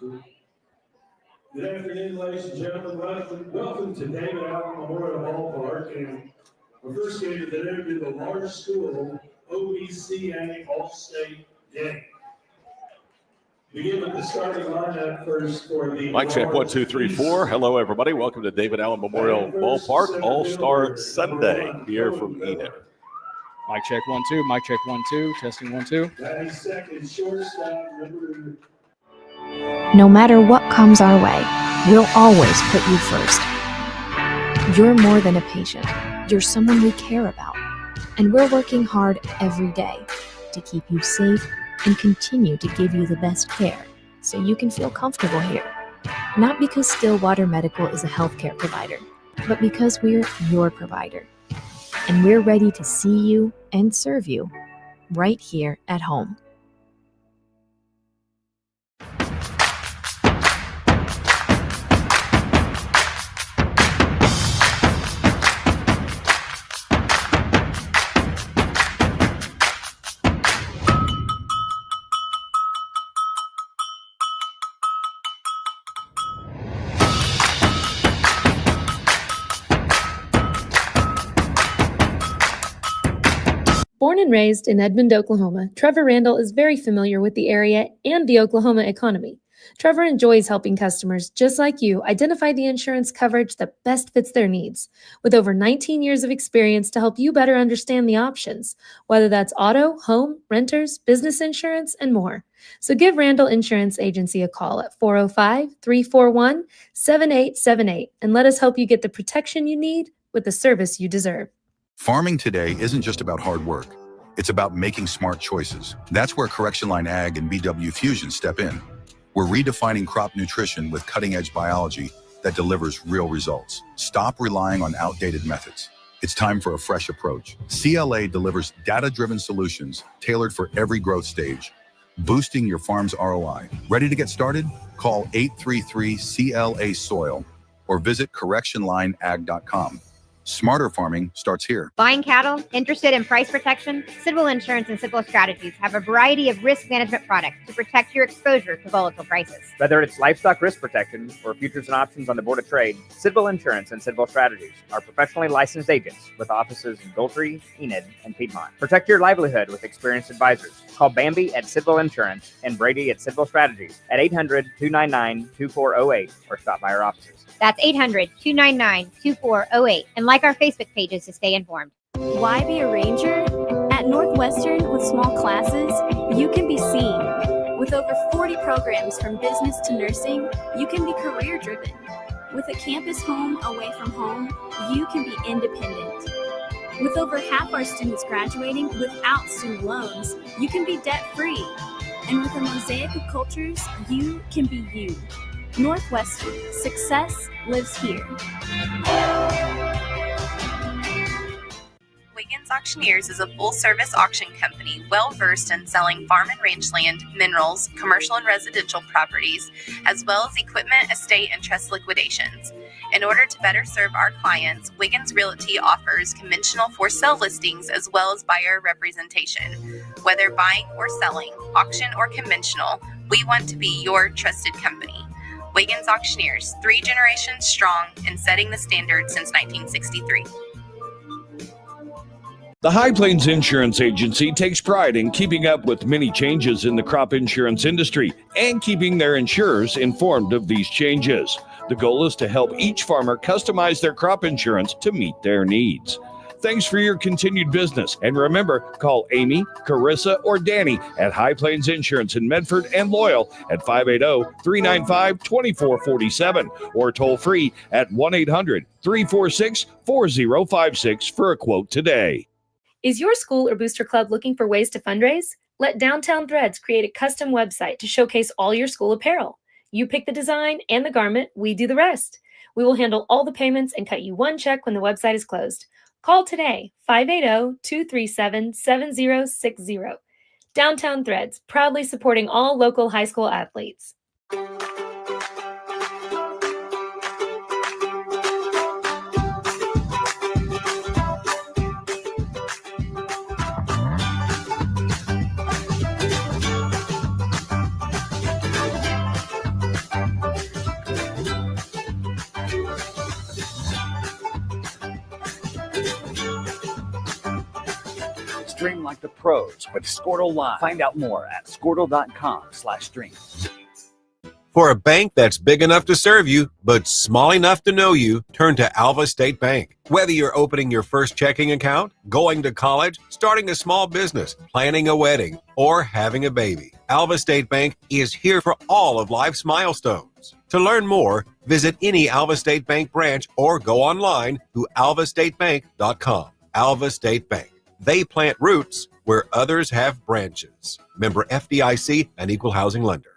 Good afternoon, ladies and gentlemen. Welcome to David Allen Memorial Ballpark. And our first game of the day will be the large school OBCA All-State game. Begin with the starting lineup first for the Mic check 1, 2, 3, 4. Hello, everybody. Welcome to David Allen Memorial Ballpark All-Star Sunday here from Enid. Mic check 1, 2. Mic check 1, 2. Testing 1, 2. 92nd shortstop, number. No matter what comes our way, we'll always put you first. You're more than a patient. You're someone we care about. And we're working hard every day to keep you safe and continue to give you the best care so you can feel comfortable here. Not because Stillwater Medical is a healthcare provider, but because we're your provider. And we're ready to see you and serve you right here at home. Born and raised in Edmond, Oklahoma, Trevor Randall is very familiar with the area and the Oklahoma economy. Trevor enjoys helping customers just like you identify the insurance coverage that best fits their needs, with over 19 years of experience to help you better understand the options, whether that's auto, home, renters, business insurance, and more. So give Randall Insurance Agency a call at 405-341-7878 and let us help you get the protection you need with the service you deserve. Farming today isn't just about hard work. It's about making smart choices. That's where Correction Line Ag and BW Fusion step in. We're redefining crop nutrition with cutting-edge biology that delivers real results. Stop relying on outdated methods. It's time for a fresh approach. CLA delivers data-driven solutions tailored for every growth stage, boosting your farm's ROI. Ready to get started? Call 833-CLA-SOIL or visit correctionlineag.com. Smarter farming starts here. Buying cattle? Interested in price protection? Sidwell Insurance and Sidwell Strategies have a variety of risk management products to protect your exposure to volatile prices. Whether it's livestock risk protection or futures and options on the Board of Trade, Sidwell Insurance and Sidwell Strategies are professionally licensed agents with offices in Goltry, Enid, and Piedmont. Protect your livelihood with experienced advisors. Call Bambi at Sidwell Insurance and Brady at Sidwell Strategies at 800-299-2408 or stop by our offices. That's 800-299-2408 and like our Facebook pages to stay informed. Why be a ranger? At Northwestern, with small classes, you can be seen. With over 40 programs from business to nursing, you can be career driven. With a campus home away from home, you can be independent. With over half our students graduating without student loans, you can be debt free. And with a mosaic of cultures, you can be you. Northwestern, success lives here. Wiggins Auctioneers is a full-service auction company well-versed in selling farm and range land, minerals, commercial and residential properties, as well as equipment, estate, and trust liquidations. In order to better serve our clients, Wiggins Realty offers conventional for-sale listings as well as buyer representation. Whether buying or selling, auction or conventional, we want to be your trusted company. Wiggins Auctioneers, 3 generations strong and setting the standard since 1963. The High Plains Insurance Agency takes pride in keeping up with many changes in the crop insurance industry and keeping their insurers informed of these changes. The goal is to help each farmer customize their crop insurance to meet their needs. Thanks for your continued business. And remember, call Amy, Carissa, or Danny at High Plains Insurance in Medford and Loyal at 580-395-2447 or toll free at 1-800-346-4056 for a quote today. Is your school or booster club looking for ways to fundraise? Let Downtown Threads create a custom website to showcase all your school apparel. You pick the design and the garment, we do the rest. We will handle all the payments and cut you one check when the website is closed. Call today, 580-237-7060. Downtown Threads, proudly supporting all local high school athletes. Stream like the pros with Squirtle Live. Find out more at squirtle.com/stream. For a bank that's big enough to serve you, but small enough to know you, turn to Alva State Bank. Whether you're opening your first checking account, going to college, starting a small business, planning a wedding, or having a baby, Alva State Bank is here for all of life's milestones. To learn more, visit any Alva State Bank branch or go online to alvastatebank.com. Alva State Bank. They plant roots where others have branches. Member FDIC and Equal Housing Lender.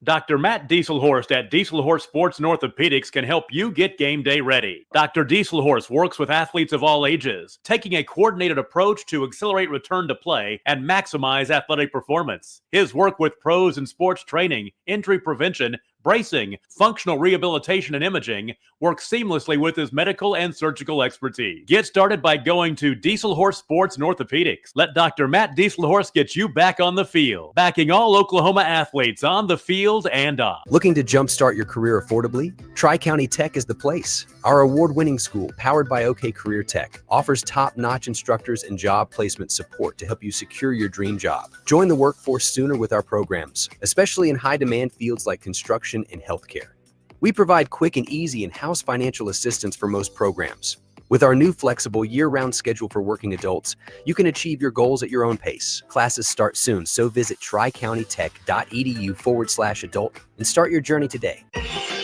Dr. Matt Dieselhorst at Dieselhorst Sports and Orthopedics can help you get game day ready. Dr. Dieselhorst works with athletes of all ages, taking a coordinated approach to accelerate return to play and maximize athletic performance. His work with pros in sports training, injury prevention, bracing, functional rehabilitation, and imaging works seamlessly with his medical and surgical expertise. Get started by going to Dieselhorst Sports and Orthopedics. Let Dr. Matt Dieselhorst get you back on the field, backing all Oklahoma athletes on the field and off. Looking to jumpstart your career affordably? Tri-County Tech is the place. Our award-winning school, powered by OK Career Tech, offers top-notch instructors and job placement support to help you secure your dream job. Join the workforce sooner with our programs, especially in high-demand fields like construction and healthcare. We provide quick and easy in-house financial assistance for most programs. With our new flexible year-round schedule for working adults, you can achieve your goals at your own pace. Classes start soon, so visit tricountytech.edu/adult and start your journey today.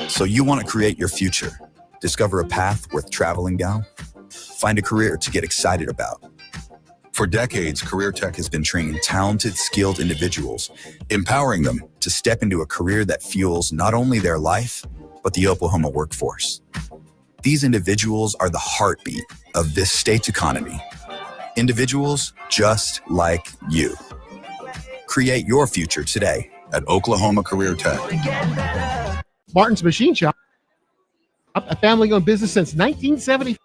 So you want to create your future? Discover a path worth traveling down? Find a career to get excited about. For decades, Career Tech has been training talented, skilled individuals, empowering them to step into a career that fuels not only their life, but the Oklahoma workforce. These individuals are the heartbeat of this state's economy. Individuals just like you. Create your future today at Oklahoma Career Tech. Martin's Machine Shop, a family-owned business since 1970.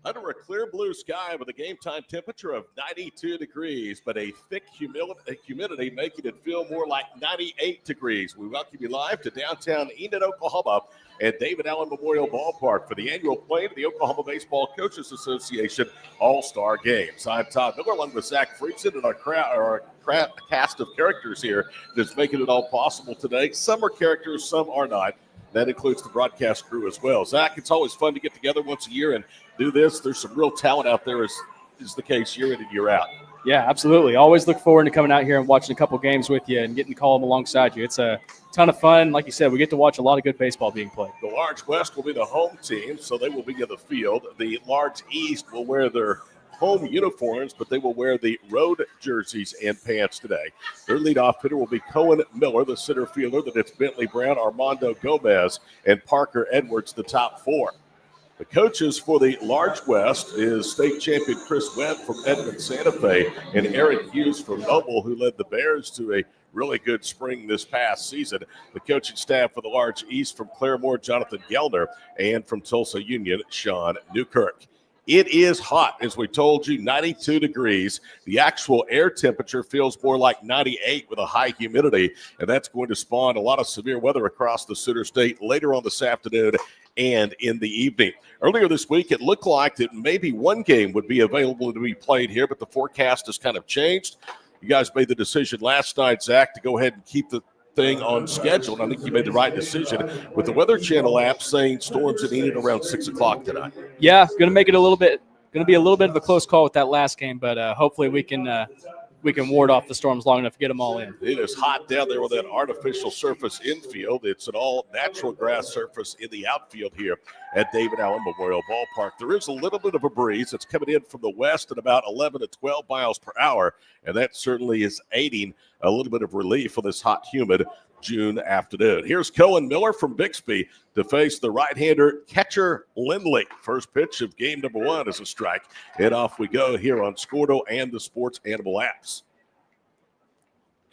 Under a clear blue sky with a game time temperature of 92 degrees, but a thick humidity making it feel more like 98 degrees. We welcome you live to downtown Enid, Oklahoma at David Allen Memorial Ballpark for the annual play of the Oklahoma Baseball Coaches Association All-Star Games. I'm Todd Miller along with Zach Friedson and our cast of characters here that's making it all possible today. Some are characters, some are not. That includes the broadcast crew as well. Zach, it's always fun to get together once a year and do this. There's some real talent out there, as is the case year in and year out. Yeah, absolutely. Always look forward to coming out here and watching a couple games with you and getting to call them alongside you. It's a ton of fun. Like you said, we get to watch a lot of good baseball being played. The Large West will be the home team, so they will be in the field. The Large East will wear their home uniforms, but they will wear the road jerseys and pants today. Their leadoff hitter will be Cohen Miller, the center fielder. Then it's Bentley Brown, Armando Gomez, and Parker Edwards, the top four. The coaches for the Large West is state champion Chris Webb from Edmond Santa Fe and Eric Hughes from Noble, who led the Bears to a really good spring this past season. The coaching staff for the Large East from Claremore, Jonathan Gellner, and from Tulsa Union, Sean Newkirk. It is hot, as we told you, 92 degrees. The actual air temperature feels more like 98 with a high humidity, and that's going to spawn a lot of severe weather across the Sooner State later on this afternoon and in the evening. Earlier this week, it looked like that maybe one game would be available to be played here, but the forecast has kind of changed. You guys made the decision last night, Zach, to go ahead and keep the thing on schedule, and I think you made the right decision with the Weather Channel app saying storms in Enid around 6 o'clock tonight. Yeah, going to be a little bit of a close call with that last game, but hopefully we can ward off the storms long enough to get them all in. It is hot down there with that artificial surface infield. It's an all natural grass surface in the outfield here at David Allen Memorial Ballpark. There is a little bit of a breeze that's coming in from the west at about 11 to 12 miles per hour, and that certainly is aiding a little bit of relief for this hot, humid June afternoon. Here's Cohen Miller from Bixby to face the right-hander catcher Lindley. First pitch of game number one is a strike. And off we go here on Scordo and the Sports Animal apps.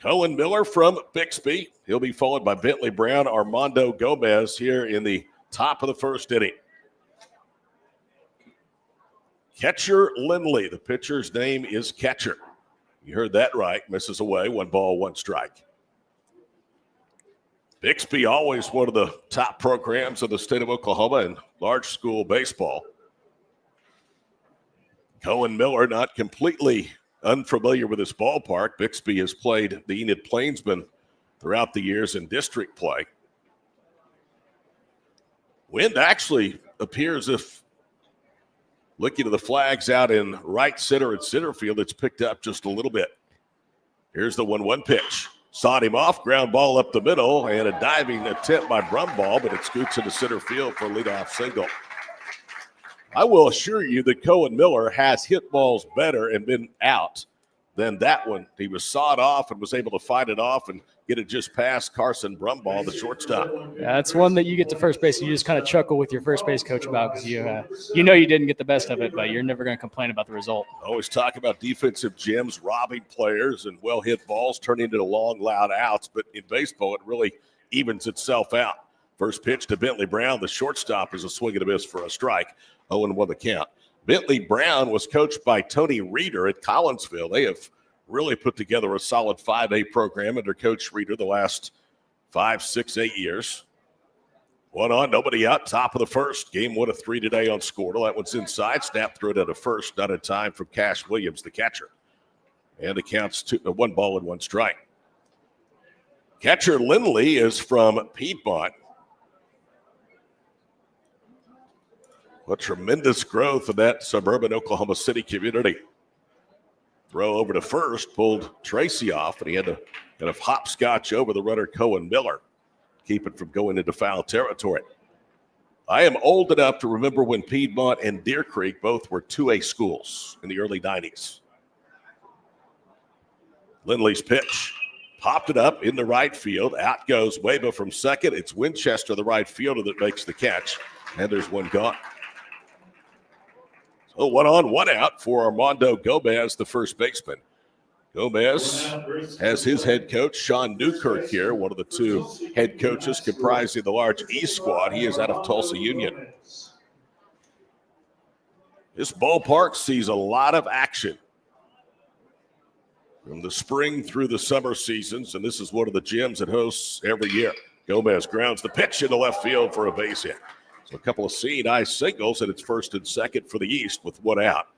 Cohen Miller from Bixby. He'll be followed by Bentley Brown, Armando Gomez here in the top of the first inning. Catcher Lindley. The pitcher's name is Catcher. You heard that right. Misses away. 1 ball, 1 strike. Bixby, always one of the top programs in the state of Oklahoma in large school baseball. Cohen Miller not completely unfamiliar with this ballpark. Bixby has played the Enid Plainsmen throughout the years in district play. Wind actually appears, if looking at the flags out in right center and center field, it's picked up just a little bit. Here's the 1-1 pitch. Sawed him off, ground ball up the middle, and a diving attempt by Brumball, but it scoots into center field for a leadoff single. I will assure you that Cohen Miller has hit balls better and been out than that one. He was sawed off and was able to fight it off and get it just past Carson Brumball, the shortstop. Yeah, that's one that you get to first base, and you just kind of chuckle with your first base coach about because you know you didn't get the best of it, but you're never going to complain about the result. Always talk about defensive gems robbing players and well-hit balls turning into long, loud outs, but in baseball it really evens itself out. First pitch to Bentley Brown, the shortstop, is a swing and a miss for a strike. 0-1 the count. Bentley Brown was coached by Tony Reeder at Collinsville. They have really put together a solid 5A program under Coach Reeder the last 5, 6, 8 years. 1 on, nobody out, top of the first. Game 1 of 3 today on Squirtle. That one's inside. Snap through it at a first, not in time from Cash Williams, the catcher. And it counts 1 ball and 1 strike. Catcher Lindley is from Piedmont. What tremendous growth in that suburban Oklahoma City community. Throw over to first, pulled Tracy off, and he had to kind of hopscotch over the runner Cohen Miller, keep it from going into foul territory. I am old enough to remember when Piedmont and Deer Creek both were 2A schools in the early 90s. Lindley's pitch. Popped it up in the right field. Out goes Weba from second. It's Winchester, the right fielder, that makes the catch. And there's one gone. So 1 on, 1 out for Armando Gomez, the first baseman. Gomez has his head coach, Sean Newkirk, here, one of the 2 head coaches comprising the large E squad. He is out of Tulsa Union. This ballpark sees a lot of action from the spring through the summer seasons, and this is one of the gyms it hosts every year. Gomez grounds the pitch into left field for a base hit. So a couple of seeing-eye singles, and it's first and second for the East with 1 out.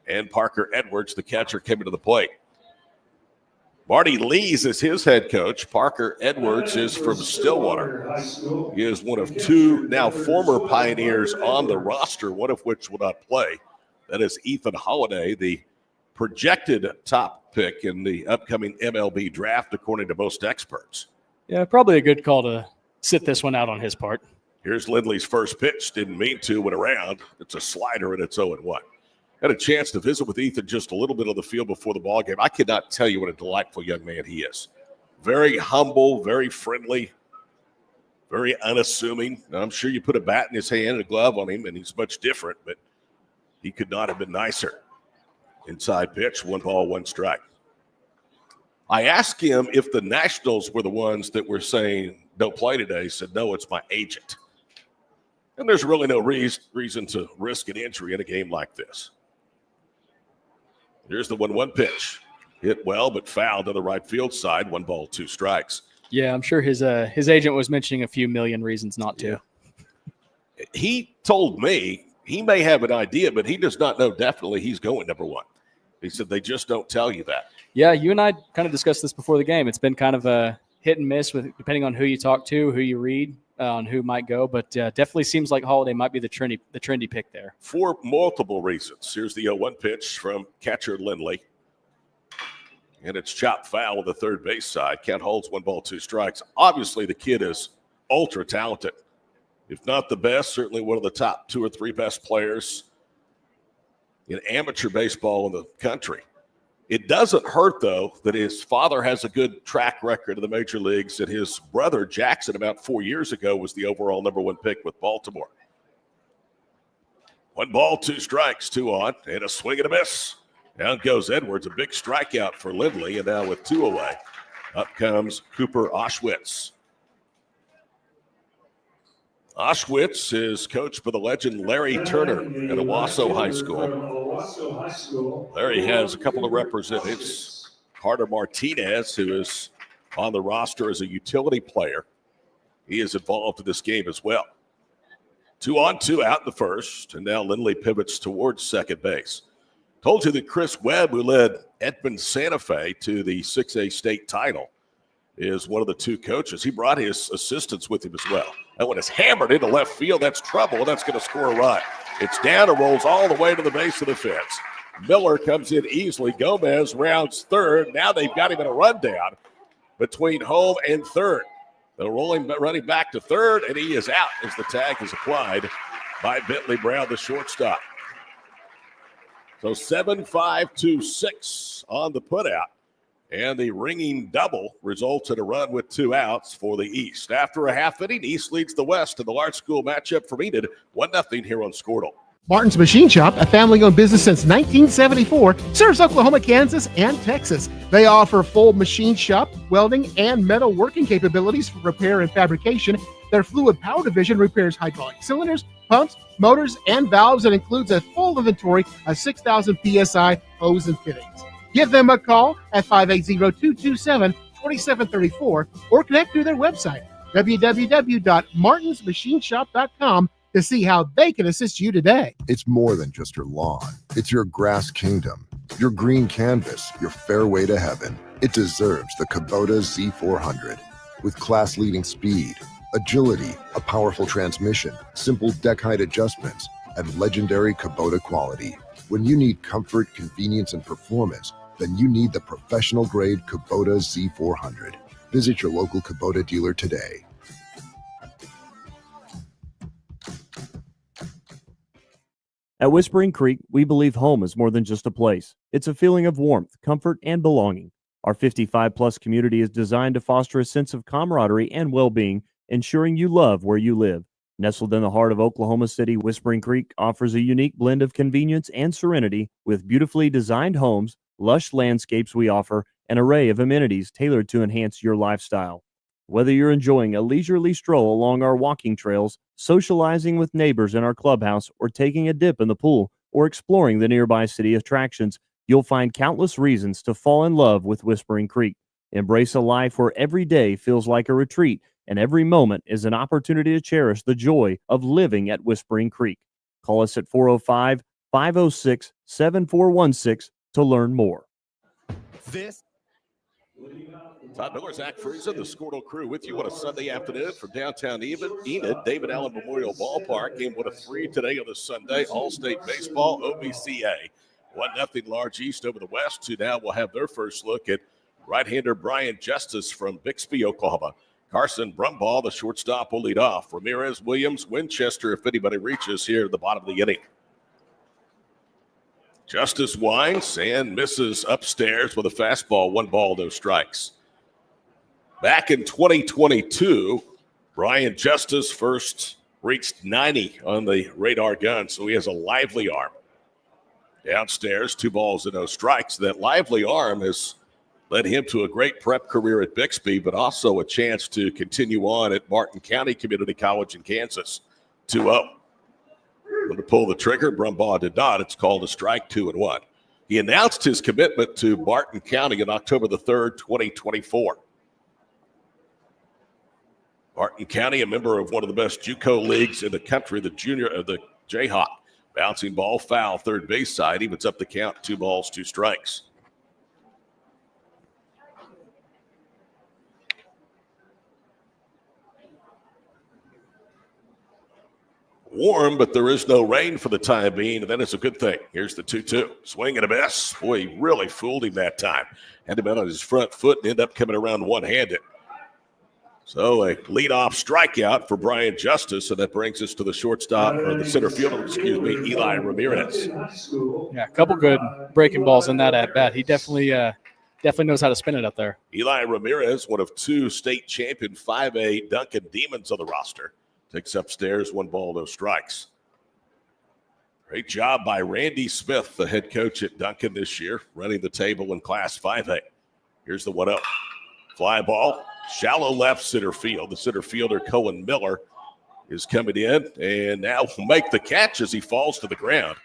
And Parker Edwards, the catcher, came into the plate. Marty Lees is his head coach. Parker Edwards is from Stillwater. He is one of 2 now former Pioneers on the roster, one of which will not play. That is Ethan Holiday, the projected top pick in the upcoming MLB draft, according to most experts. Yeah, probably a good call to sit this one out on his part. Here's Lindley's first pitch. Didn't mean to, went around. It's a slider, and it's 0-1. Had a chance to visit with Ethan just a little bit on the field before the ball game. I cannot tell you what a delightful young man he is. Very humble, very friendly, very unassuming. Now, I'm sure you put a bat in his hand and a glove on him, and he's much different, but he could not have been nicer. Inside pitch, 1 ball, 1 strike. I asked him if the Nationals were the ones that were saying don't play today. He said, no, it's my agent. And there's really no reason to risk an injury in a game like this. Here's the 1-1 pitch. Hit well, but fouled to the right field side. 1 ball, 2 strikes. Yeah, I'm sure his agent was mentioning a few million reasons not to. Yeah. He told me he may have an idea, but he does not know definitely he's going number 1. He said they just don't tell you that. Yeah, you and I kind of discussed this before the game. It's been kind of a hit and miss with depending on who you talk to, who you read, on who might go. But definitely seems like Holiday might be the trendy pick there. For multiple reasons. Here's the 0-1 pitch from catcher Lindley. And it's chopped foul on the third base side. Count holds 1 ball, 2 strikes. Obviously, the kid is ultra talented. If not the best, certainly one of the top 2 or 3 best players in amateur baseball in the country. It doesn't hurt, though, that his father has a good track record in the major leagues, and his brother, Jackson, about 4 years ago, was the overall number 1 pick with Baltimore. 1 ball, 2 strikes, 2 on, and a swing and a miss. Down goes Edwards, a big strikeout for Lindley, and now with 2 away, up comes Cooper Auschwitz. Auschwitz is coached by the legend Larry Turner at Owasso High School. Larry has a couple of representatives. Carter Martinez, who is on the roster as a utility player. He is involved in this game as well. 2 on, 2 out in the first, and now Lindley pivots towards second base. Told you that Chris Webb, who led Edmond Santa Fe to the 6A state title, is one of the two coaches. He brought his assistants with him as well. That one is hammered into left field. That's trouble. That's going to score a run. It's down and rolls all the way to the base of the fence. Miller comes in easily. Gomez rounds third. Now they've got him in a rundown between home and third. They're running back to third, and he is out as the tag is applied by Bentley Brown, the shortstop. So 7-5-2-6 on the putout. And the ringing double results in a run with 2 outs for the East. After a half inning, East leads the West in the large school matchup from Enid, 1-0 here on Squirtle. Martin's Machine Shop, a family-owned business since 1974, serves Oklahoma, Kansas, and Texas. They offer full machine shop, welding, and metal working capabilities for repair and fabrication. Their fluid power division repairs hydraulic cylinders, pumps, motors, and valves, and includes a full inventory of 6,000 PSI hose and fittings. Give them a call at 580-227-2734 or connect through their website, www.martinsmachineshop.com, to see how they can assist you today. It's more than just your lawn. It's your grass kingdom, your green canvas, your fairway to heaven. It deserves the Kubota Z400. With class-leading speed, agility, a powerful transmission, simple deck height adjustments, and legendary Kubota quality. When you need comfort, convenience, and performance, then you need the professional-grade Kubota Z400. Visit your local Kubota dealer today. At Whispering Creek, we believe home is more than just a place. It's a feeling of warmth, comfort, and belonging. Our 55-plus community is designed to foster a sense of camaraderie and well-being, ensuring you love where you live. Nestled in the heart of Oklahoma City, Whispering Creek offers a unique blend of convenience and serenity with beautifully designed homes, lush landscapes we offer, an array of amenities tailored to enhance your lifestyle. Whether you're enjoying a leisurely stroll along our walking trails, socializing with neighbors in our clubhouse, or taking a dip in the pool, or exploring the nearby city attractions, you'll find countless reasons to fall in love with Whispering Creek. Embrace a life where every day feels like a retreat and every moment is an opportunity to cherish the joy of living at Whispering Creek. Call us at 405-506-7416 to learn more. Todd Miller, Zach Friesen, the Squirtle crew with you on a Sunday afternoon from downtown Enid, David Allen Memorial Ballpark. Game 1 of 3 today on the Sunday. All-State Baseball, OBCA. 1-0 Large East over the West, who now will have their first look at right-hander Brian Justice from Bixby, Oklahoma. Carson Brumbaugh, the shortstop, will lead off. Ramirez, Williams, Winchester, if anybody reaches here at the bottom of the inning. Justice winds and misses upstairs with a fastball, 1 ball, no strikes. Back in 2022, Brian Justice first reached 90 on the radar gun, so he has a lively arm. Downstairs, 2 balls and no strikes. That lively arm has led him to a great prep career at Bixby, but also a chance to continue on at Martin County Community College in Kansas. 2-0. Going to pull the trigger. Brumbaugh did not. It's called a strike, 2-1. He announced his commitment to Martin County on October the 3rd, 2024. Martin County, a member of one of the best JUCO leagues in the country, the Jayhawk. Bouncing ball, foul, third base side. Evens up the count, 2 balls, 2 strikes. Warm, but there is no rain for the time being, and that is a good thing. Here's the 2-2. Swing and a miss. Boy, he really fooled him that time. Had him out on his front foot and ended up coming around one-handed. So a leadoff strikeout for Brian Justice, and that brings us to the shortstop, or the center fielder, Eli Ramirez. Yeah, a couple good breaking balls in that at-bat. He definitely knows how to spin it up there. Eli Ramirez, one of 2 state champion 5A Duncan Demons on the roster. Takes upstairs, 1 ball, no strikes. Great job by Randy Smith, the head coach at Duncan this year, running the table in Class 5A. Here's the 1-0. Fly ball, shallow left center field. The center fielder, Cohen Miller, is coming in and now will make the catch as he falls to the ground.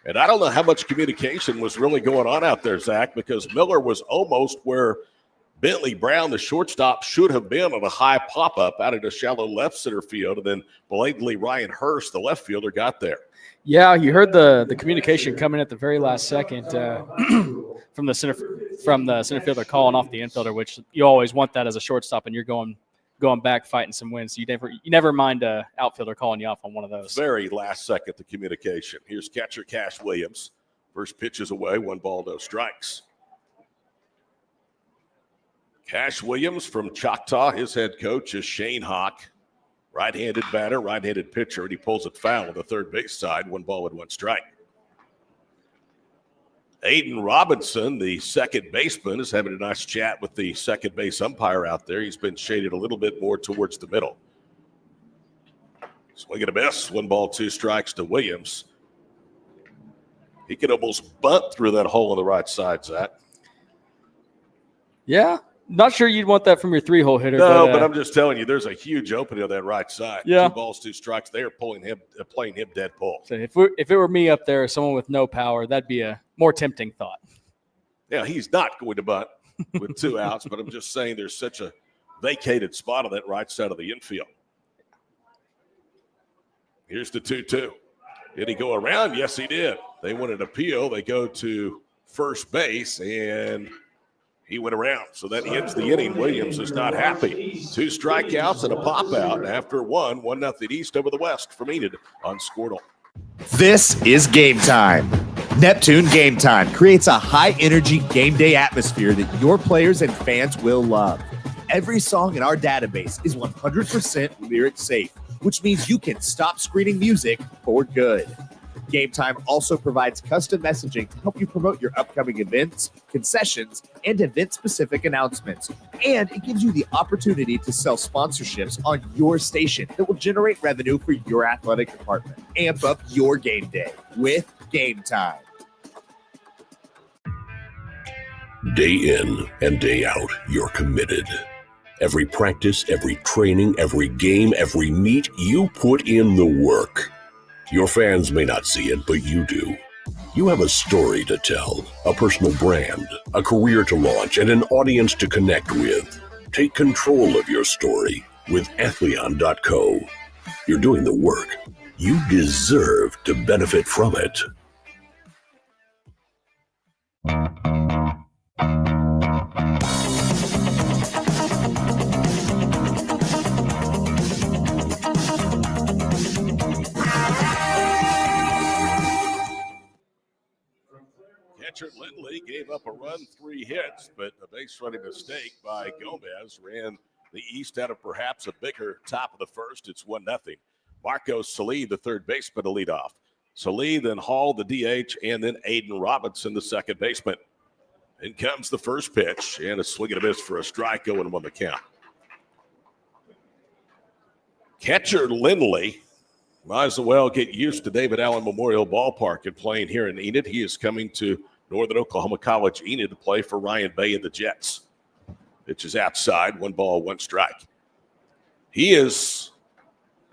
And I don't know how much communication was really going on out there, Zach, because Miller was almost where Bentley Brown, the shortstop, should have been on a high pop-up out of the shallow left center field, and then belatedly Ryan Hurst, the left fielder, got there. Yeah, you heard the communication coming at the very last second from the center fielder calling off the infielder, which you always want that as a shortstop, and you're going back fighting some wins. You never mind a outfielder calling you off on one of those. Very last second, the communication. Here's catcher Cash Williams. First pitch is away, 1 ball, no strikes. Cash Williams from Choctaw, his head coach is Shane Hawk. Right-handed batter, right-handed pitcher, and he pulls it foul on the third base side, 1 ball and 1 strike. Aiden Robinson, the second baseman, is having a nice chat with the second base umpire out there. He's been shaded a little bit more towards the middle. Swing and a miss, 1 ball, 2 strikes to Williams. He could almost bunt through that hole on the right side, Zach. Yeah, not sure you'd want that from your 3-hole hitter. No, but I'm just telling you, there's a huge opening on that right side. Yeah. 2 balls, 2 strikes. They are playing him dead pull. So if it were me up there, someone with no power, that'd be a more tempting thought. Yeah, he's not going to bunt with 2 outs, but I'm just saying there's such a vacated spot on that right side of the infield. Here's the 2-2. Did he go around? Yes, he did. They want an appeal. They go to first base, and he went around. So that ends the inning. Williams is not happy. 2 strikeouts and a pop-out after 1-0 East over the West from Enid on Squirtle. This is Game Time. Neptune Game Time creates a high-energy game day atmosphere that your players and fans will love. Every song in our database is 100% lyric safe, which means you can stop screening music for good. Game Time also provides custom messaging to help you promote your upcoming events, concessions, and event-specific announcements. And it gives you the opportunity to sell sponsorships on your station that will generate revenue for your athletic department. Amp up your game day with Game Time. Day in and day out, you're committed. Every practice, every training, every game, every meet, you put in the work. Your fans may not see it, but you do. You have a story to tell, a personal brand, a career to launch, and an audience to connect with. Take control of your story with Athleon.co. You're doing the work. You deserve to benefit from it. Catcher Lindley gave up a run, 3 hits, but a base running mistake by Gomez ran the East out of perhaps a bigger top of the first. It's 1-0. Marco Salih, the third baseman, to lead off. Salih, then Hall, the DH, and then Aiden Robinson, the second baseman. In comes the first pitch, and a swing and a miss for a strike, 0-1 the count. Catcher Lindley might as well get used to David Allen Memorial Ballpark and playing here in Enid. He is coming to Northern Oklahoma College Enid to play for Ryan Bay and the Jets. Pitch is outside, 1 ball, 1 strike. He is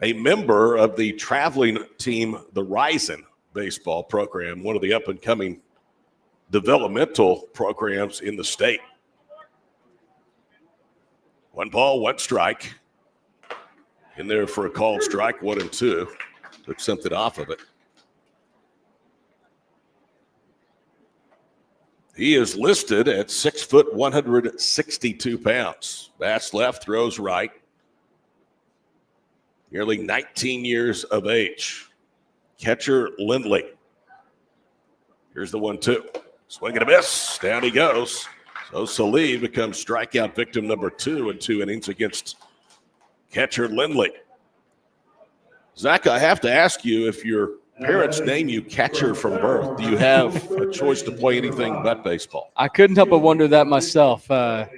a member of the traveling team, the Ryzen baseball program, one of the up-and-coming developmental programs in the state. 1 ball, 1 strike. In there for a called strike, 1-2. Took something off of it. He is listed at 6 foot, 162 pounds. Bats left, throws right. Nearly 19 years of age. Catcher Lindley. Here's the 1-2. Swing and a miss. Down he goes. So Salih becomes strikeout victim number 2 in 2 innings against catcher Lindley. Zach, I have to ask you, if your parents name you catcher from birth, do you have a choice to play anything but baseball? I couldn't help but wonder that myself. I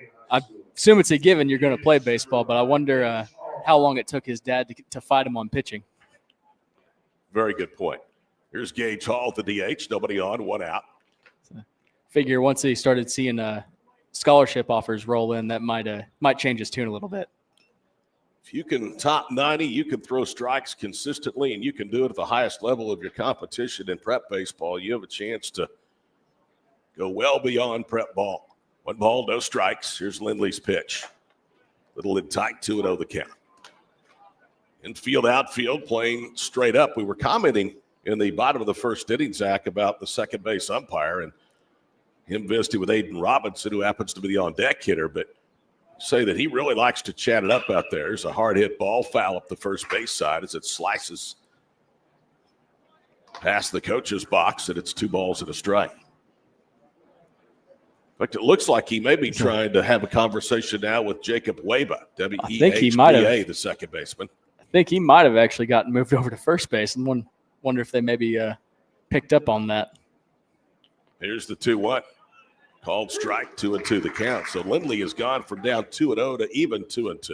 assume it's a given you're going to play baseball, but I wonder how long it took his dad to fight him on pitching. Very good point. Here's Gage Hall, the DH. Nobody on, 1 out. Figure once he started seeing scholarship offers roll in, that might change his tune a little bit. If you can top 90, you can throw strikes consistently, and you can do it at the highest level of your competition in prep baseball. You have a chance to go well beyond prep ball. 1 ball, no strikes. Here's Lindley's pitch. Little and tight, 2-0 the count. Infield, outfield, playing straight up. We were commenting in the bottom of the first inning, Zach, about the second base umpire and him visiting with Aiden Robinson, who happens to be the on-deck hitter, but say that he really likes to chat it up out there. There's a hard hit ball foul up the first base side as it slices past the coach's box, and it's 2 balls and a strike. In fact, it looks like he may be trying to have a conversation now with Jacob Weba, W-E-H-B-A, the second baseman. I think he might have actually gotten moved over to first base, and wonder if they maybe picked up on that. Here's the 2-1. Called strike, 2-2 the count. So Lindley has gone from down 2-0 to even 2-2.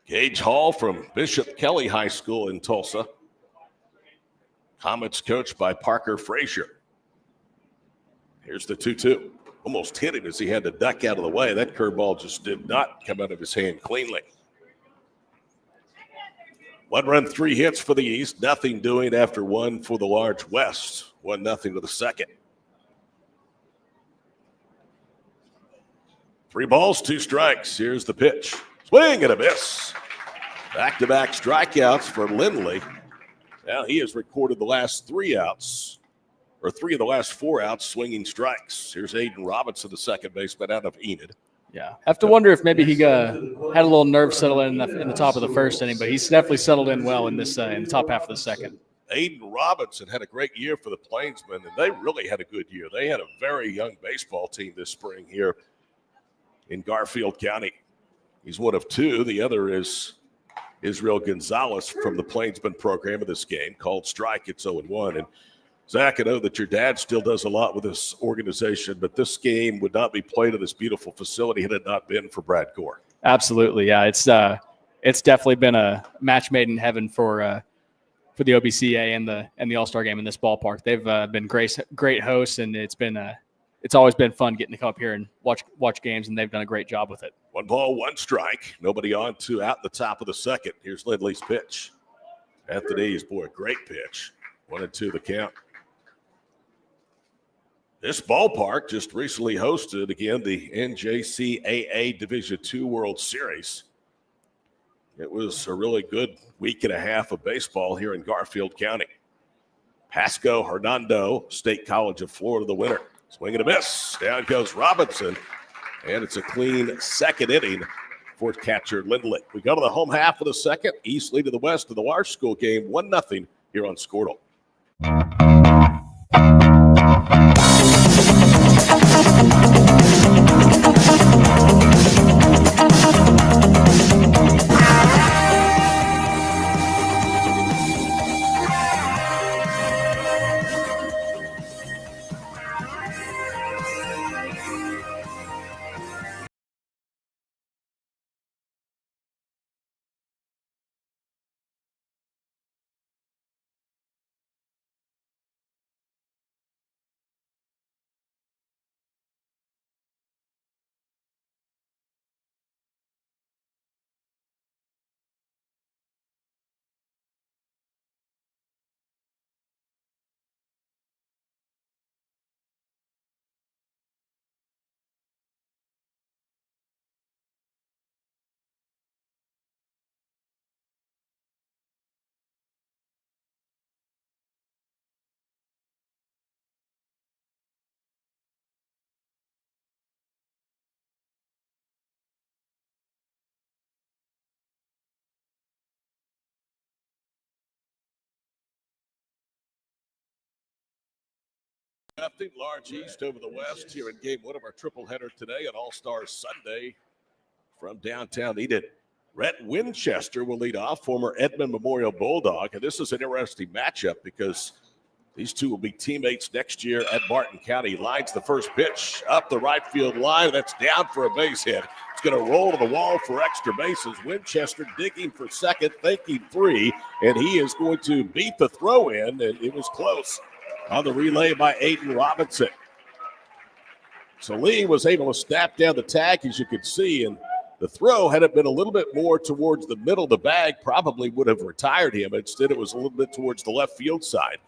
Gage Hall from Bishop Kelly High School in Tulsa. Comets coached by Parker Frazier. Here's the 2-2. Almost hit him as he had to duck out of the way. That curveball just did not come out of his hand cleanly. 1 run, 3 hits for the East. Nothing doing after 1 for the Large West. 1-0 to the second. 3 balls, 2 strikes. Here's the pitch. Swing and a miss. Back-to-back strikeouts for Lindley. Now he has recorded the last 3 outs, or 3 of the last 4 outs, swinging strikes. Here's Aiden Robinson, the second baseman out of Enid. Yeah, I have to wonder if maybe he had a little nerve settle in the top of the first inning, but he's definitely settled in well in this in the top half of the second. Aiden Robinson had a great year for the Plainsmen, and they really had a good year. They had a very young baseball team this spring here in Garfield County. He's one of 2. The other is Israel Gonzalez from the Plainsman program of this game. Called strike, it's 0-1. And Zach, I know that your dad still does a lot with this organization, but this game would not be played at this beautiful facility had it not been for Brad Gore. Absolutely, yeah. It's definitely been a match made in heaven for the OBCA and the All-Star game in this ballpark. They've been great hosts, and it's always been fun getting to come up here and watch games, and they've done a great job with it. 1 ball, 1 strike. Nobody on, 2 out in the top of the second. Here's Lindley's pitch. At the knees, boy, great pitch. 1-2 the count. This ballpark just recently hosted, again, the NJCAA Division II World Series. It was a really good week and a half of baseball here in Garfield County. Pasco Hernando State College of Florida, the winner. Swing and a miss. Down goes Robinson, and it's a clean second inning for catcher Lindley. We go to the home half of the second. East lead to the west of the Large School game, 1-0 here on Squirtle. Nothing. Large East over the West here in game 1 of our triple header today on All-Star Sunday from downtown Enid. Rhett Winchester will lead off, former Edmond Memorial Bulldog. And this is an interesting matchup because these two will be teammates next year at Martin County. Lines the first pitch up the right field line. That's down for a base hit. It's going to roll to the wall for extra bases. Winchester digging for second, thinking 3, and he is going to beat the throw in, and it was close on the relay by Aiden Robinson. So Lee was able to snap down the tag, as you can see, and the throw, had it been a little bit more towards the middle of the bag, probably would have retired him. Instead, it was a little bit towards the left field side.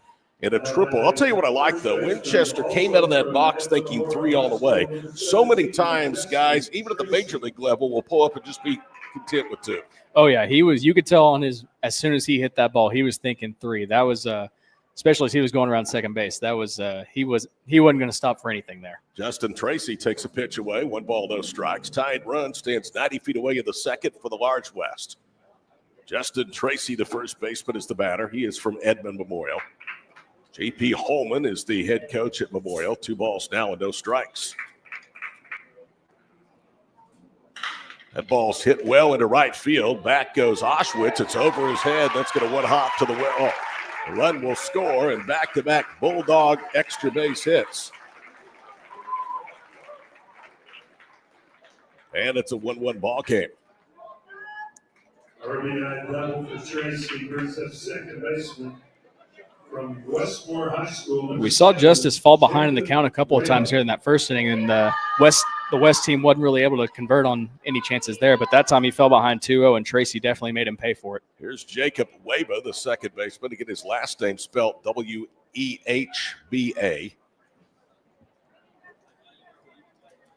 and a triple. I'll tell you what I like, though. Winchester came out of that box thinking 3 all the way. So many times, guys, even at the major league level, will pull up and just be content with 2. Oh, yeah. You could tell as soon as he hit that ball, he was thinking 3. That was especially as he was going around second base. That was he wasn't going to stop for anything there. Justin Tracy takes a pitch away. 1 ball, no strikes. Tied run stands 90 feet away in the second for the Large West. Justin Tracy, the first baseman, is the batter. He is from Edmond Memorial. J.P. Holman is the head coach at Memorial. 2 balls now and no strikes. That ball's hit well into right field. Back goes Auschwitz. It's over his head. That's going to one hop to the well. The run will score, and back-to-back Bulldog extra base hits. And it's a 1-1 ball game. RBI double for Tracy, brings up second baseman from Westmore High School. We saw Justice fall behind in the count a couple of times here in that first inning, and the West team wasn't really able to convert on any chances there. But that time he fell behind 2-0, and Tracy definitely made him pay for it. Here's Jacob Weba, the second baseman, to get his last name spelled W-E-H-B-A.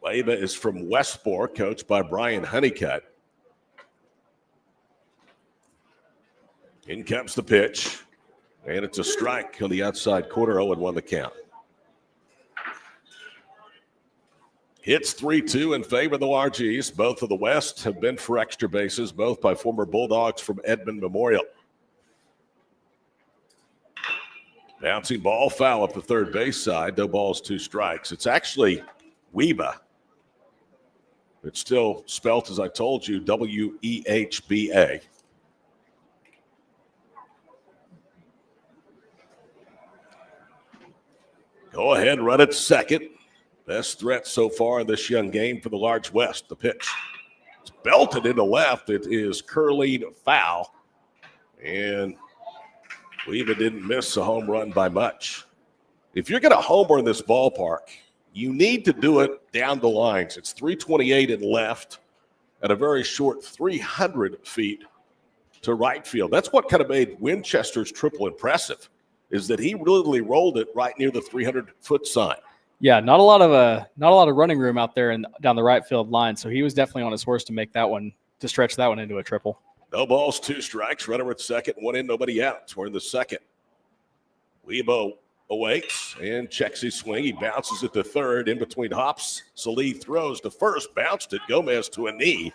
Weba is from Westmore, coached by Brian Honeycutt. In comes the pitch, and it's a strike on the outside corner, 0-1 the count. Hits 3-2 in favor of the Large East. Both of the West have been for extra bases, both by former Bulldogs from Edmond Memorial. Bouncing ball, foul up the third base side. No balls, 2 strikes. It's actually Weba. It's still spelt, as I told you, W-E-H-B-A. Go ahead, run it second. Best threat so far in this young game for the Large West. The pitch. It's belted into left. It is curling foul. And Weba didn't miss a home run by much. If you're going to homer in this ballpark, you need to do it down the lines. It's 328 in left at a very short 300 feet to right field. That's what kind of made Winchester's triple impressive, is that he really rolled it right near the 300-foot sign. Yeah, not a lot of running room out there and down the right field line. So he was definitely on his horse to make that one, to stretch that one into a triple. No balls, 2 strikes. Runner at second, 1 in, nobody out. We're in the second. Webo awaits and checks his swing. He bounces it to third, in between hops. Salih throws to first, bounced it. Gomez to a knee,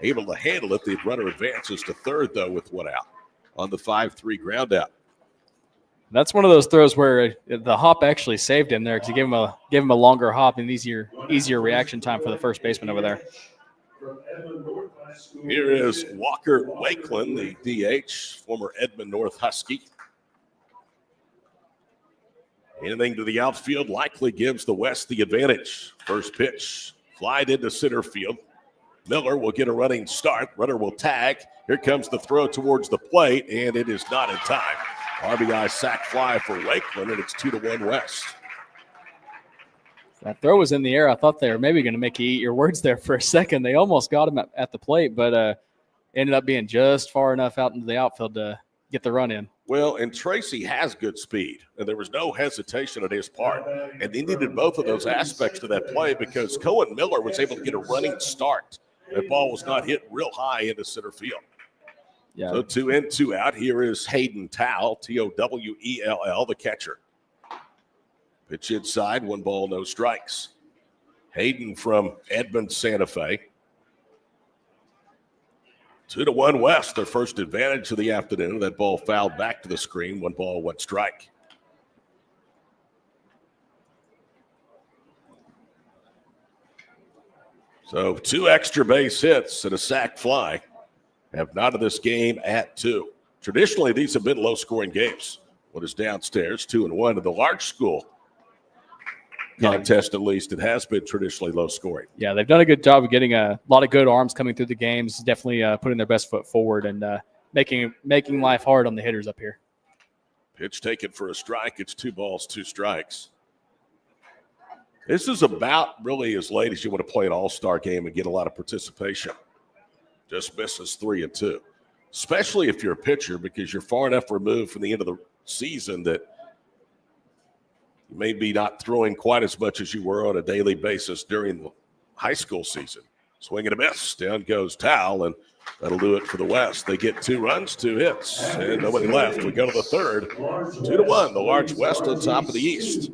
able to handle it. The runner advances to third, though, with 1 out on the 5-3 ground out. That's one of those throws where the hop actually saved him there, because he gave him a longer hop and easier reaction time for the first baseman over there. Here is Walker Wakeland, the DH, former Edmond North Husky. Anything to the outfield likely gives the West the advantage. First pitch, flied into center field. Miller will get a running start. Runner will tag. Here comes the throw towards the plate, and it is not in time. RBI sac fly for Wakeland, and it's 2-1 West. That throw was in the air. I thought they were maybe going to make you eat your words there for a second. They almost got him at the plate, but ended up being just far enough out into the outfield to get the run in. Well, and Tracy has good speed, and there was no hesitation on his part. And they needed both of those aspects to that play, because Cohen Miller was able to get a running start. That ball was not hit real high into center field. Yeah. So 2 in, 2 out. Here is Hayden Towell, Towell, the catcher. Pitch inside, 1 ball, no strikes. Hayden from Edmond, Santa Fe. 2-1 West, their first advantage of the afternoon. That ball fouled back to the screen. 1 ball, 1 strike. So 2 extra base hits and a sac fly have knotted this game at 2. Traditionally, these have been low-scoring games. What is downstairs, 2-1 in the Large School contest, at least it has been traditionally low-scoring. Yeah, they've done a good job of getting a lot of good arms coming through the games. Definitely putting their best foot forward and making life hard on the hitters up here. Pitch taken for a strike. It's 2 balls, 2 strikes. This is about really as late as you want to play an all-star game and get a lot of participation. Just misses 3-2, especially if you're a pitcher, because you're far enough removed from the end of the season that You may be not throwing quite as much as you were on a daily basis during the high school season. Swing and a miss. Down goes Towel, and that'll do it for the West. They get 2 runs, 2 hits, and nobody left. We go to the third. 2-1, the Large West on top of the East.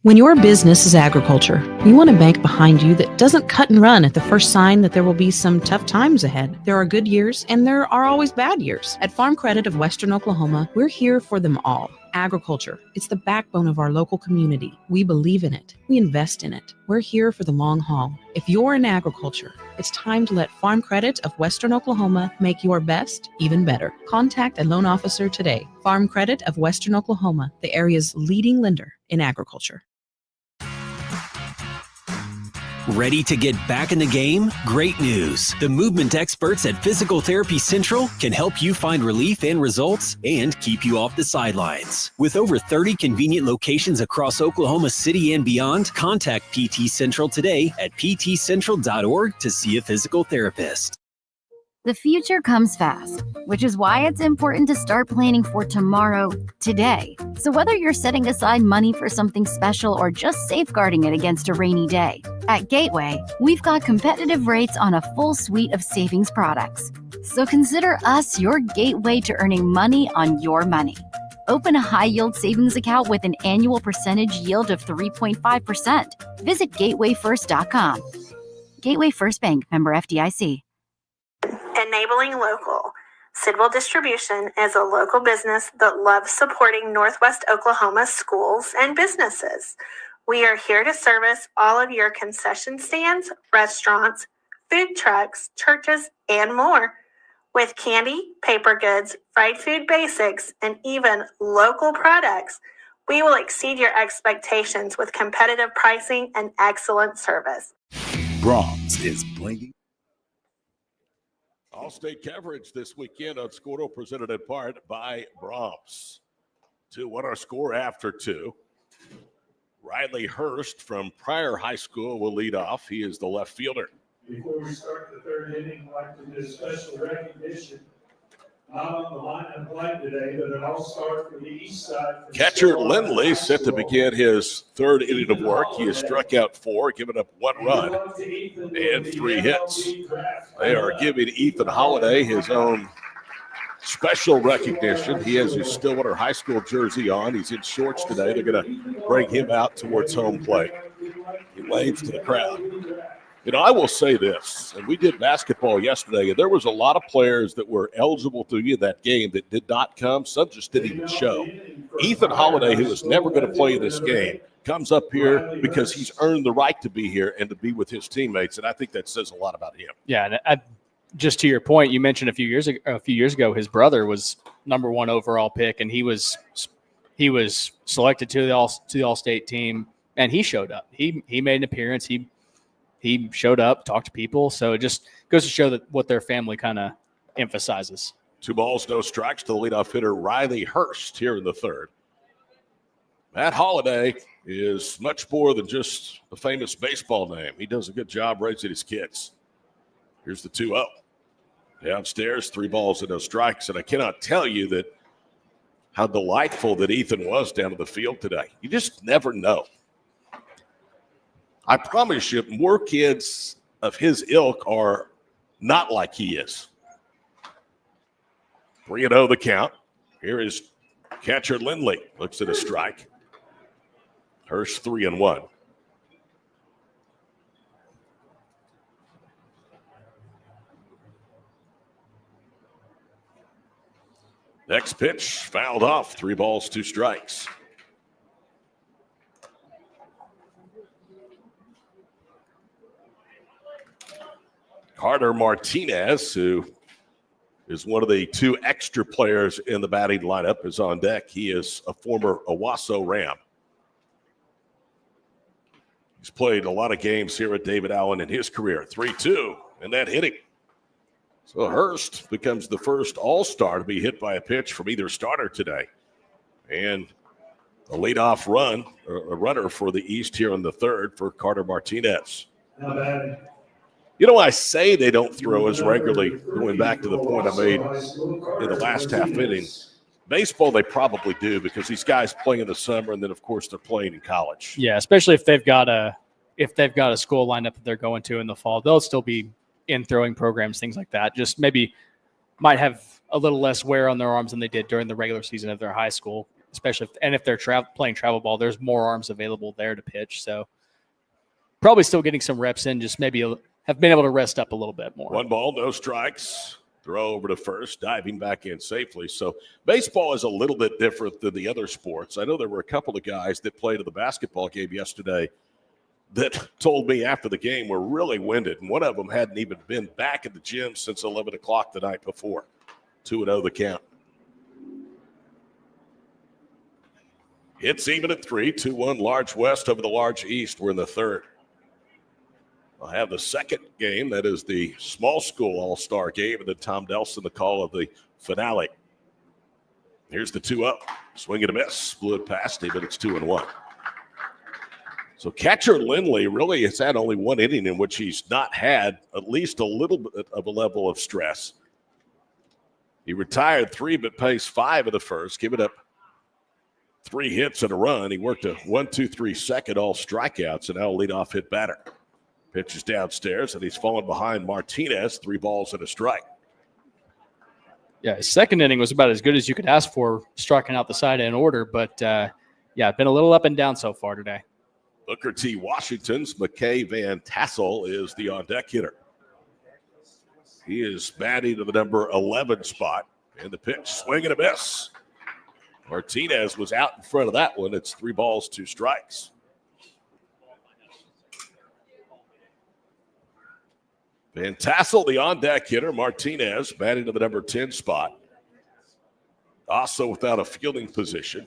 When your business is agriculture, you want a bank behind you that doesn't cut and run at the first sign that there will be some tough times ahead. There are good years and there are always bad years. At Farm Credit of Western Oklahoma, we're here for them all. Agriculture, it's the backbone of our local community. We believe in it. We invest in it. We're here for the long haul. If you're in agriculture, it's time to let Farm Credit of Western Oklahoma make your best even better. Contact a loan officer today. Farm Credit of Western Oklahoma, the area's leading lender in agriculture. Ready to get back in the game? Great news! The movement experts at Physical Therapy Central can help you find relief and results and keep you off the sidelines. With over 30 convenient locations across Oklahoma City and beyond, contact PT Central today at ptcentral.org to see a physical therapist. The future comes fast, which is why it's important to start planning for tomorrow, today. So whether you're setting aside money for something special or just safeguarding it against a rainy day, at Gateway, we've got competitive rates on a full suite of savings products. So consider us your gateway to earning money on your money. Open a high-yield savings account with an annual percentage yield of 3.5%. Visit gatewayfirst.com. Gateway First Bank, member FDIC. Enabling local. Sidwell Distribution is a local business that loves supporting Northwest Oklahoma schools and businesses. We are here to service all of your concession stands, restaurants, food trucks, churches, and more. With candy, paper goods, fried food basics, and even local products, we will exceed your expectations with competitive pricing and excellent service. Brahms is bringing All-state coverage this weekend on Squirtle, presented in part by Brahms. 2-1 our score after 2. Riley Hurst from Pryor High School will lead off. He is the left fielder. Before we start the third inning, I'd like to do special recognition. Not on the lineup play today, but an all-star for the east side. Catcher Lindley set to begin his third inning of work. He has struck out 4, given up 1 run and 3 hits. They are giving Ethan Holiday his own special recognition. He has his Stillwater High School jersey on. He's in shorts today. They're going to bring him out towards home plate. He waves to the crowd. You know, I will say this, and we did basketball yesterday, and there was a lot of players that were eligible to be in that game that did not come. Some just didn't even show. Ethan Holiday, who was never going to play this game, comes up here because he's earned the right to be here and to be with his teammates, and I think that says a lot about him. Yeah, and just to your point, you mentioned a few years ago, his brother was number 1 overall pick, and he was selected to the all-state team, and he showed up. He made an appearance. He showed up, talked to people. So it just goes to show that what their family kind of emphasizes. 2 balls, no strikes to the leadoff hitter, Riley Hurst, here in the third. Matt Holiday is much more than just a famous baseball name. He does a good job raising his kids. Here's the 2-0. Downstairs, 3 balls and no strikes. And I cannot tell you how delightful that Ethan was down to the field today. You just never know. I promise you, more kids of his ilk are not like he is. 3-0 the count. Here is catcher Lindley. Looks at a strike. Hurst 3-1. Next pitch, fouled off. 3 balls, 2 strikes. Carter Martinez, who is one of the 2 extra players in the batting lineup, is on deck. He is a former Owasso Ram. He's played a lot of games here at David Allen in his career. 3-2, and that hitting. So Hurst becomes the first all-star to be hit by a pitch from either starter today. And a leadoff runner for the East here in the third for Carter Martinez. Now batting. You know, I say they don't throw as regularly, going back to the point I made in the last half inning. Baseball, they probably do because these guys play in the summer, and then of course they're playing in college. Yeah, especially if they've got a school lineup that they're going to in the fall, they'll still be in throwing programs, things like that. Just maybe might have a little less wear on their arms than they did during the regular season of their high school, especially if they're playing travel ball. There's more arms available there to pitch, so probably still getting some reps in. Just maybe have been able to rest up a little bit more. 1 ball, no strikes. Throw over to first, diving back in safely. So baseball is a little bit different than the other sports. I know there were a couple of guys that played in the basketball game yesterday that told me after the game were really winded, and one of them hadn't even been back at the gym since 11 o'clock the night before. 2-0 the count. It's even at 3, 2-1 Large West over the Large East. We're in the third. I'll have the second game. That is the small school all-star game, and then Tom Delson, the call of the finale. Here's the 2-0. Swing and a miss. Blew it past him, but it's 2-1. So catcher Lindley really has had only one inning in which he's not had at least a little bit of a level of stress. He retired 3, but placed 5 in the first, giving up 3 hits and a run. He worked a 1-2-3 second, all strikeouts, and now a leadoff hit batter. Pitches downstairs, and he's fallen behind Martinez, 3 balls and a strike. Yeah, his second inning was about as good as you could ask for, striking out the side in order. But, yeah, been a little up and down so far today. Booker T. Washington's McKay Van Tassel is the on-deck hitter. He is batting to the number 11 spot, and the pitch, swing and a miss. Martinez was out in front of that one. It's 3 balls, 2 strikes. Van Tassel, the on-deck hitter. Martinez batting to the number 10 spot. Also without a fielding position.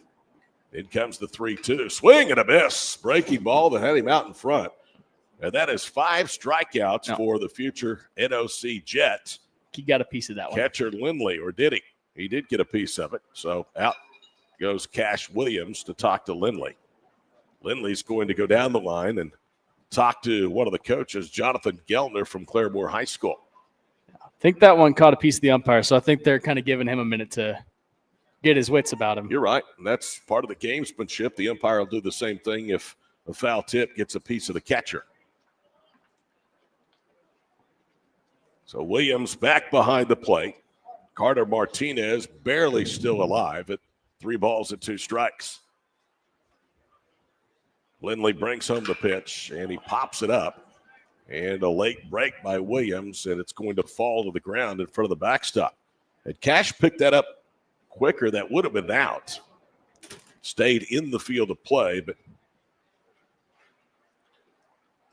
In comes the 3-2. Swing and a miss. Breaking ball that had him out in front. And that is 5 strikeouts for the future NOC Jet. He got a piece of that one. Catcher Lindley, or did he? He did get a piece of it. So out goes Cash Williams to talk to Lindley. Lindley's going to go down the line and talk to one of the coaches, Jonathan Geltner from Claremore High School. I think that one caught a piece of the umpire, so I think they're kind of giving him a minute to get his wits about him. You're right, and that's part of the gamesmanship. The umpire will do the same thing if a foul tip gets a piece of the catcher. So Williams back behind the plate. Carter Martinez barely still alive at 3 balls and 2 strikes. Lindley brings home the pitch, and he pops it up. And a late break by Williams, and it's going to fall to the ground in front of the backstop. Had Cash picked that up quicker, that would have been out. Stayed in the field of play, but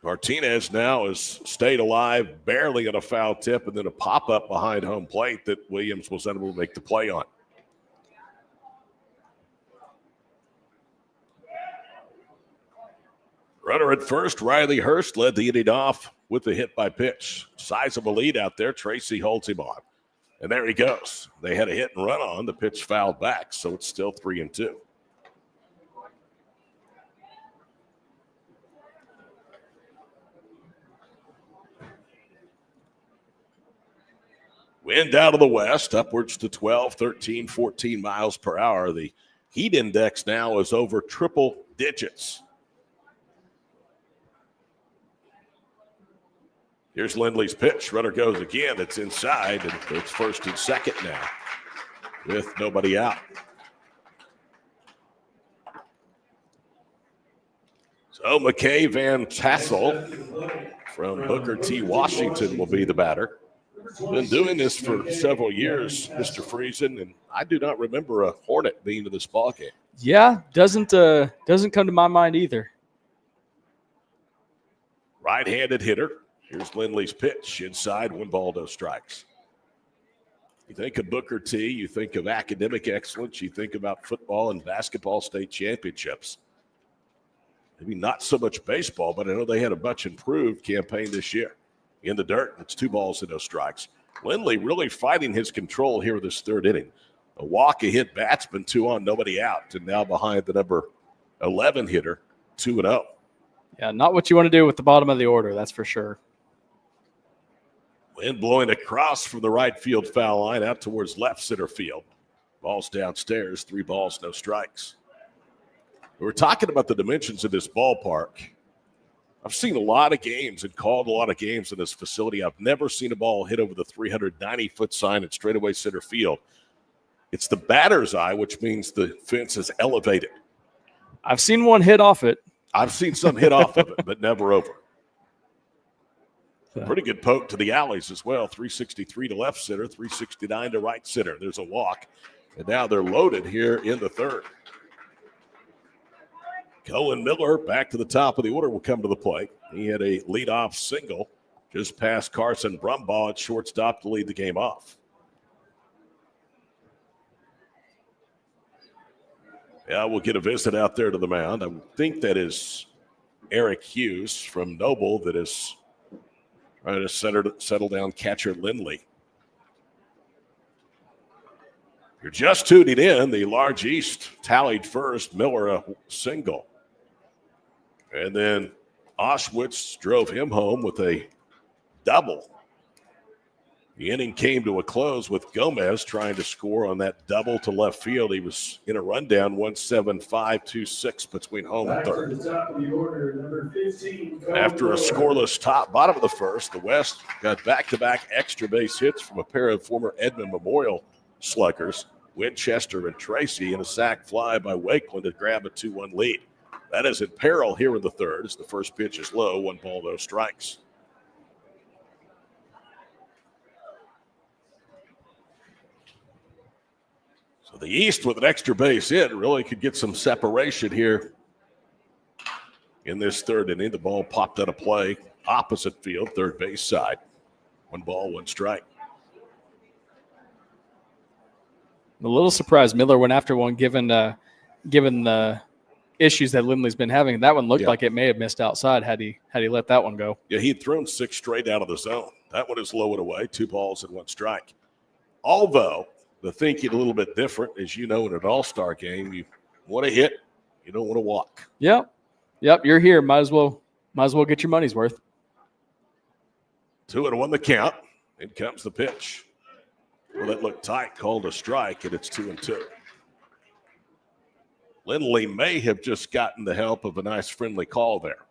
Martinez now has stayed alive, barely on a foul tip, and then a pop-up behind home plate that Williams was unable to make the play on. Runner at first, Riley Hurst led the inning off with the hit by pitch. Sizable lead out there. Tracy holds him on. And there he goes. They had a hit and run on. The pitch fouled back, so it's still 3-2. Wind out of the west, upwards to 12, 13, 14 miles per hour. The heat index now is over triple digits. Here's Lindley's pitch. Runner goes again. It's inside, and it's first and second now with nobody out. So McKay Van Tassel from Booker T. Washington will be the batter. Been doing this for several years, Mr. Friesen, and I do not remember a Hornet being to this ballgame. Yeah, doesn't come to my mind either. Right-handed hitter. Here's Lindley's pitch. Inside, 1 ball, no strikes. You think of Booker T, you think of academic excellence, you think about football and basketball state championships. Maybe not so much baseball, but I know they had a much improved campaign this year. In the dirt, it's 2 balls and no strikes. Lindley really fighting his control here this third inning. A walk, a hit batsman, 2 on, nobody out, and now behind the number 11 hitter, 2-0. Yeah, not what you want to do with the bottom of the order, that's for sure. Wind blowing across from the right field foul line out towards left center field. Ball's downstairs, 3 balls, no strikes. We were talking about the dimensions of this ballpark. I've seen a lot of games and called a lot of games in this facility. I've never seen a ball hit over the 390-foot sign at straightaway center field. It's the batter's eye, which means the fence is elevated. I've seen one hit off it. I've seen some hit off of it, but never over. Pretty good poke to the alleys as well. 363 to left center, 369 to right center. There's a walk. And now they're loaded here in the third. Cohen Miller back to the top of the order will come to the plate. He had a leadoff single just past Carson Brumbaugh at shortstop to lead the game off. Yeah, we'll get a visit out there to the mound. I think that is Eric Hughes from Noble that is trying to settle down catcher Lindley. You're just tuning in. The Large East tallied first. Miller a single. And then Auschwitz drove him home with a double. The inning came to a close with Gomez trying to score on that double to left field. He was in a rundown 1-7-5-2-6 between home and third. After a scoreless bottom of the first, the West got back-to-back extra base hits from a pair of former Edmond Memorial sluggers, Winchester and Tracy, and a sac fly by Wakeland to grab a 2-1 lead. That is in peril here in the third as the first pitch is low, 1 ball, no strikes. So the East with an extra base hit really could get some separation here in this third inning. The ball popped out of play, opposite field, third base side. 1 ball, 1 strike. I'm a little surprised Miller went after one given the issues that Lindley's been having. That one looked like it may have missed outside had he let that one go. Yeah, he'd thrown 6 straight out of the zone. That one is low and away, 2 balls and 1 strike. Although the thinking a little bit different, as you know, in an all-star game, you want to hit, you don't want to walk. Yep. You're here. Might as well get your money's worth. 2-1 the count. In comes the pitch. Well, that looked tight, called a strike, and it's 2-2. Lindley may have just gotten the help of a nice friendly call there.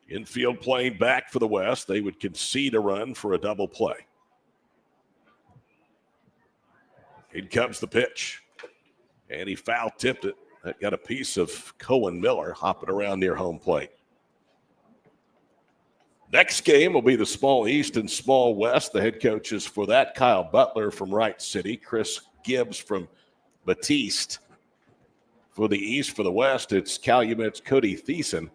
Infield playing back for the West. They would concede a run for a double play. In comes the pitch. And he foul tipped it. That got a piece of Cohen Miller hopping around near home plate. Next game will be the Small East and Small West. The head coaches for that, Kyle Butler from Wright City, Chris Gibbs from Batiste. For the East, for the West, it's Calumet's Cody Thiessen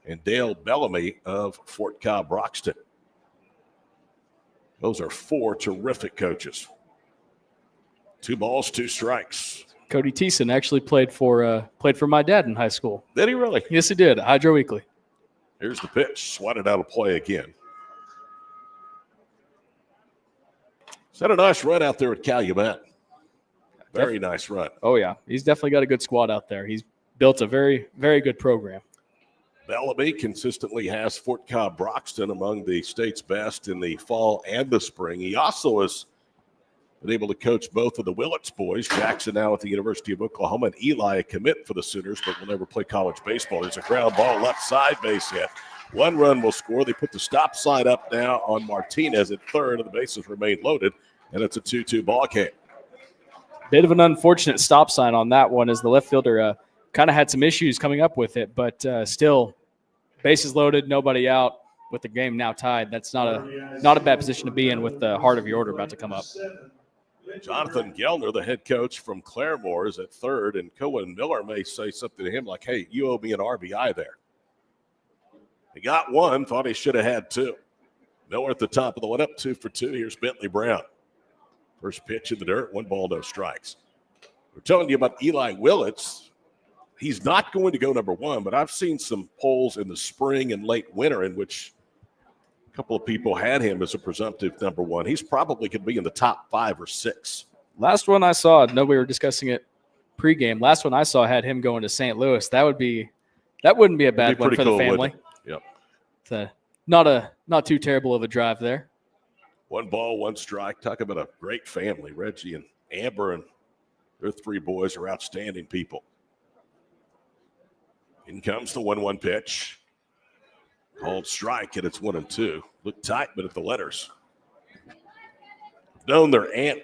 and Dale Bellamy of Fort Cobb-Broxton. Those are 4 terrific coaches. 2 balls, 2 strikes. Cody Thiessen actually played for my dad in high school. Did he really? Yes, he did. Hydro Weekly. Here's the pitch. Swatted out of play again. Is that a nice run out there at Calumet? Very nice run. Oh, yeah. He's definitely got a good squad out there. He's built a very, very good program. Bellamy consistently has Fort Cobb-Broxton among the state's best in the fall and the spring. He also has been able to coach both of the Willits boys. Jackson now at the University of Oklahoma, and Eli a commit for the Sooners, but will never play college baseball. There's a ground ball left side base hit. 1 run will score. They put the stop sign up now on Martinez at third, and the bases remain loaded, and it's a 2-2 ball game. Bit of an unfortunate stop sign on that one as the left fielder kind of had some issues coming up with it, but still, bases loaded, nobody out with the game now tied. That's not a bad position to be in with the heart of your order about to come up. Jonathan Gellner, the head coach from Claremore, is at third, and Cohen Miller may say something to him like, hey, you owe me an RBI there. He got 1, thought he should have had 2. Miller at the top of the lineup, 2 for 2. Here's Bentley Brown. First pitch in the dirt, 1 ball, no strikes. We're telling you about Eli Willits. He's not going to go number 1, but I've seen some polls in the spring and late winter in which a couple of people had him as a presumptive number 1. He's probably could be in the top 5 or 6. Last one I saw, we were discussing it pregame. Last one I saw had him going to St. Louis. That wouldn't be a bad one for the family. Yep. It's not too terrible of a drive there. 1 ball, 1 strike. Talk about a great family. Reggie and Amber and their 3 boys are outstanding people. In comes the 1-1 pitch. Called strike, and it's 1-2. Looked tight, but at the letters. Known their aunt,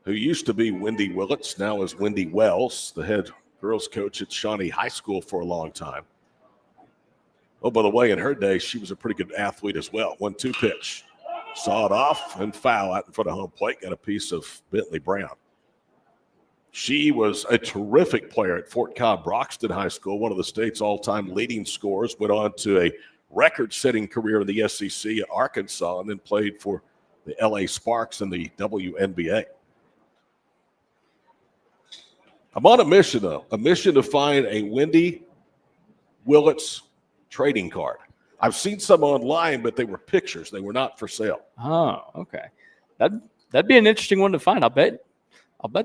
who used to be Wendy Willits, now is Wendy Wells, the head girls coach at Shawnee High School for a long time. Oh, by the way, in her day, she was a pretty good athlete as well. 1-2 pitch. Saw it off and foul out in front of home plate. Got a piece of Bentley Brown. She was a terrific player at Fort Cobb Broxton High School, one of the state's all-time leading scorers. Went on to a record-setting career in the SEC at Arkansas and then played for the LA Sparks in the WNBA. I'm on a mission, though, a mission to find a Wendy Willits trading card. I've seen some online, but they were pictures. They were not for sale. Oh, okay. That'd be an interesting one to find. I'll bet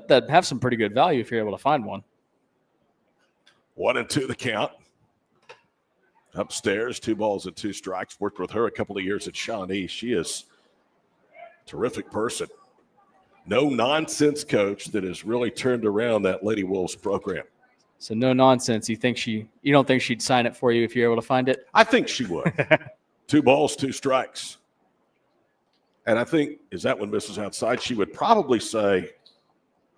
that'd have some pretty good value if you're able to find one. 1-2 the count. Upstairs, 2 balls and 2 strikes. Worked with her a couple of years at Shawnee. She is a terrific person. No nonsense coach that has really turned around that Lady Wolves program. So no nonsense. You don't think she'd sign it for you if you're able to find it? I think she would. 2 balls, 2 strikes. And I think, is that one misses outside? She would probably say,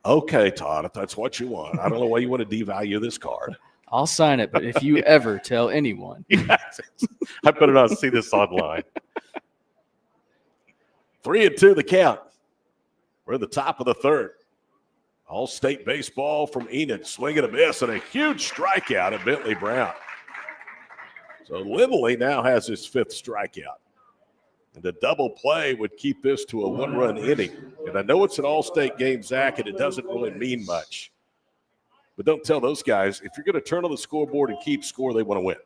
okay, Todd, if that's what you want. I don't know why you want to devalue this card. I'll sign it, but if you ever tell anyone. Yes. I better not see this online. 3-2 the count. We're at the top of the third. All-state baseball from Enid. Swing and a miss and a huge strikeout at Bentley Brown. So Lindley now has his 5th strikeout. And the double play would keep this to a 1-run inning. And I know it's an all-state game, Zach, and it doesn't really mean much. But don't tell those guys, if you're going to turn on the scoreboard and keep score, they want to win.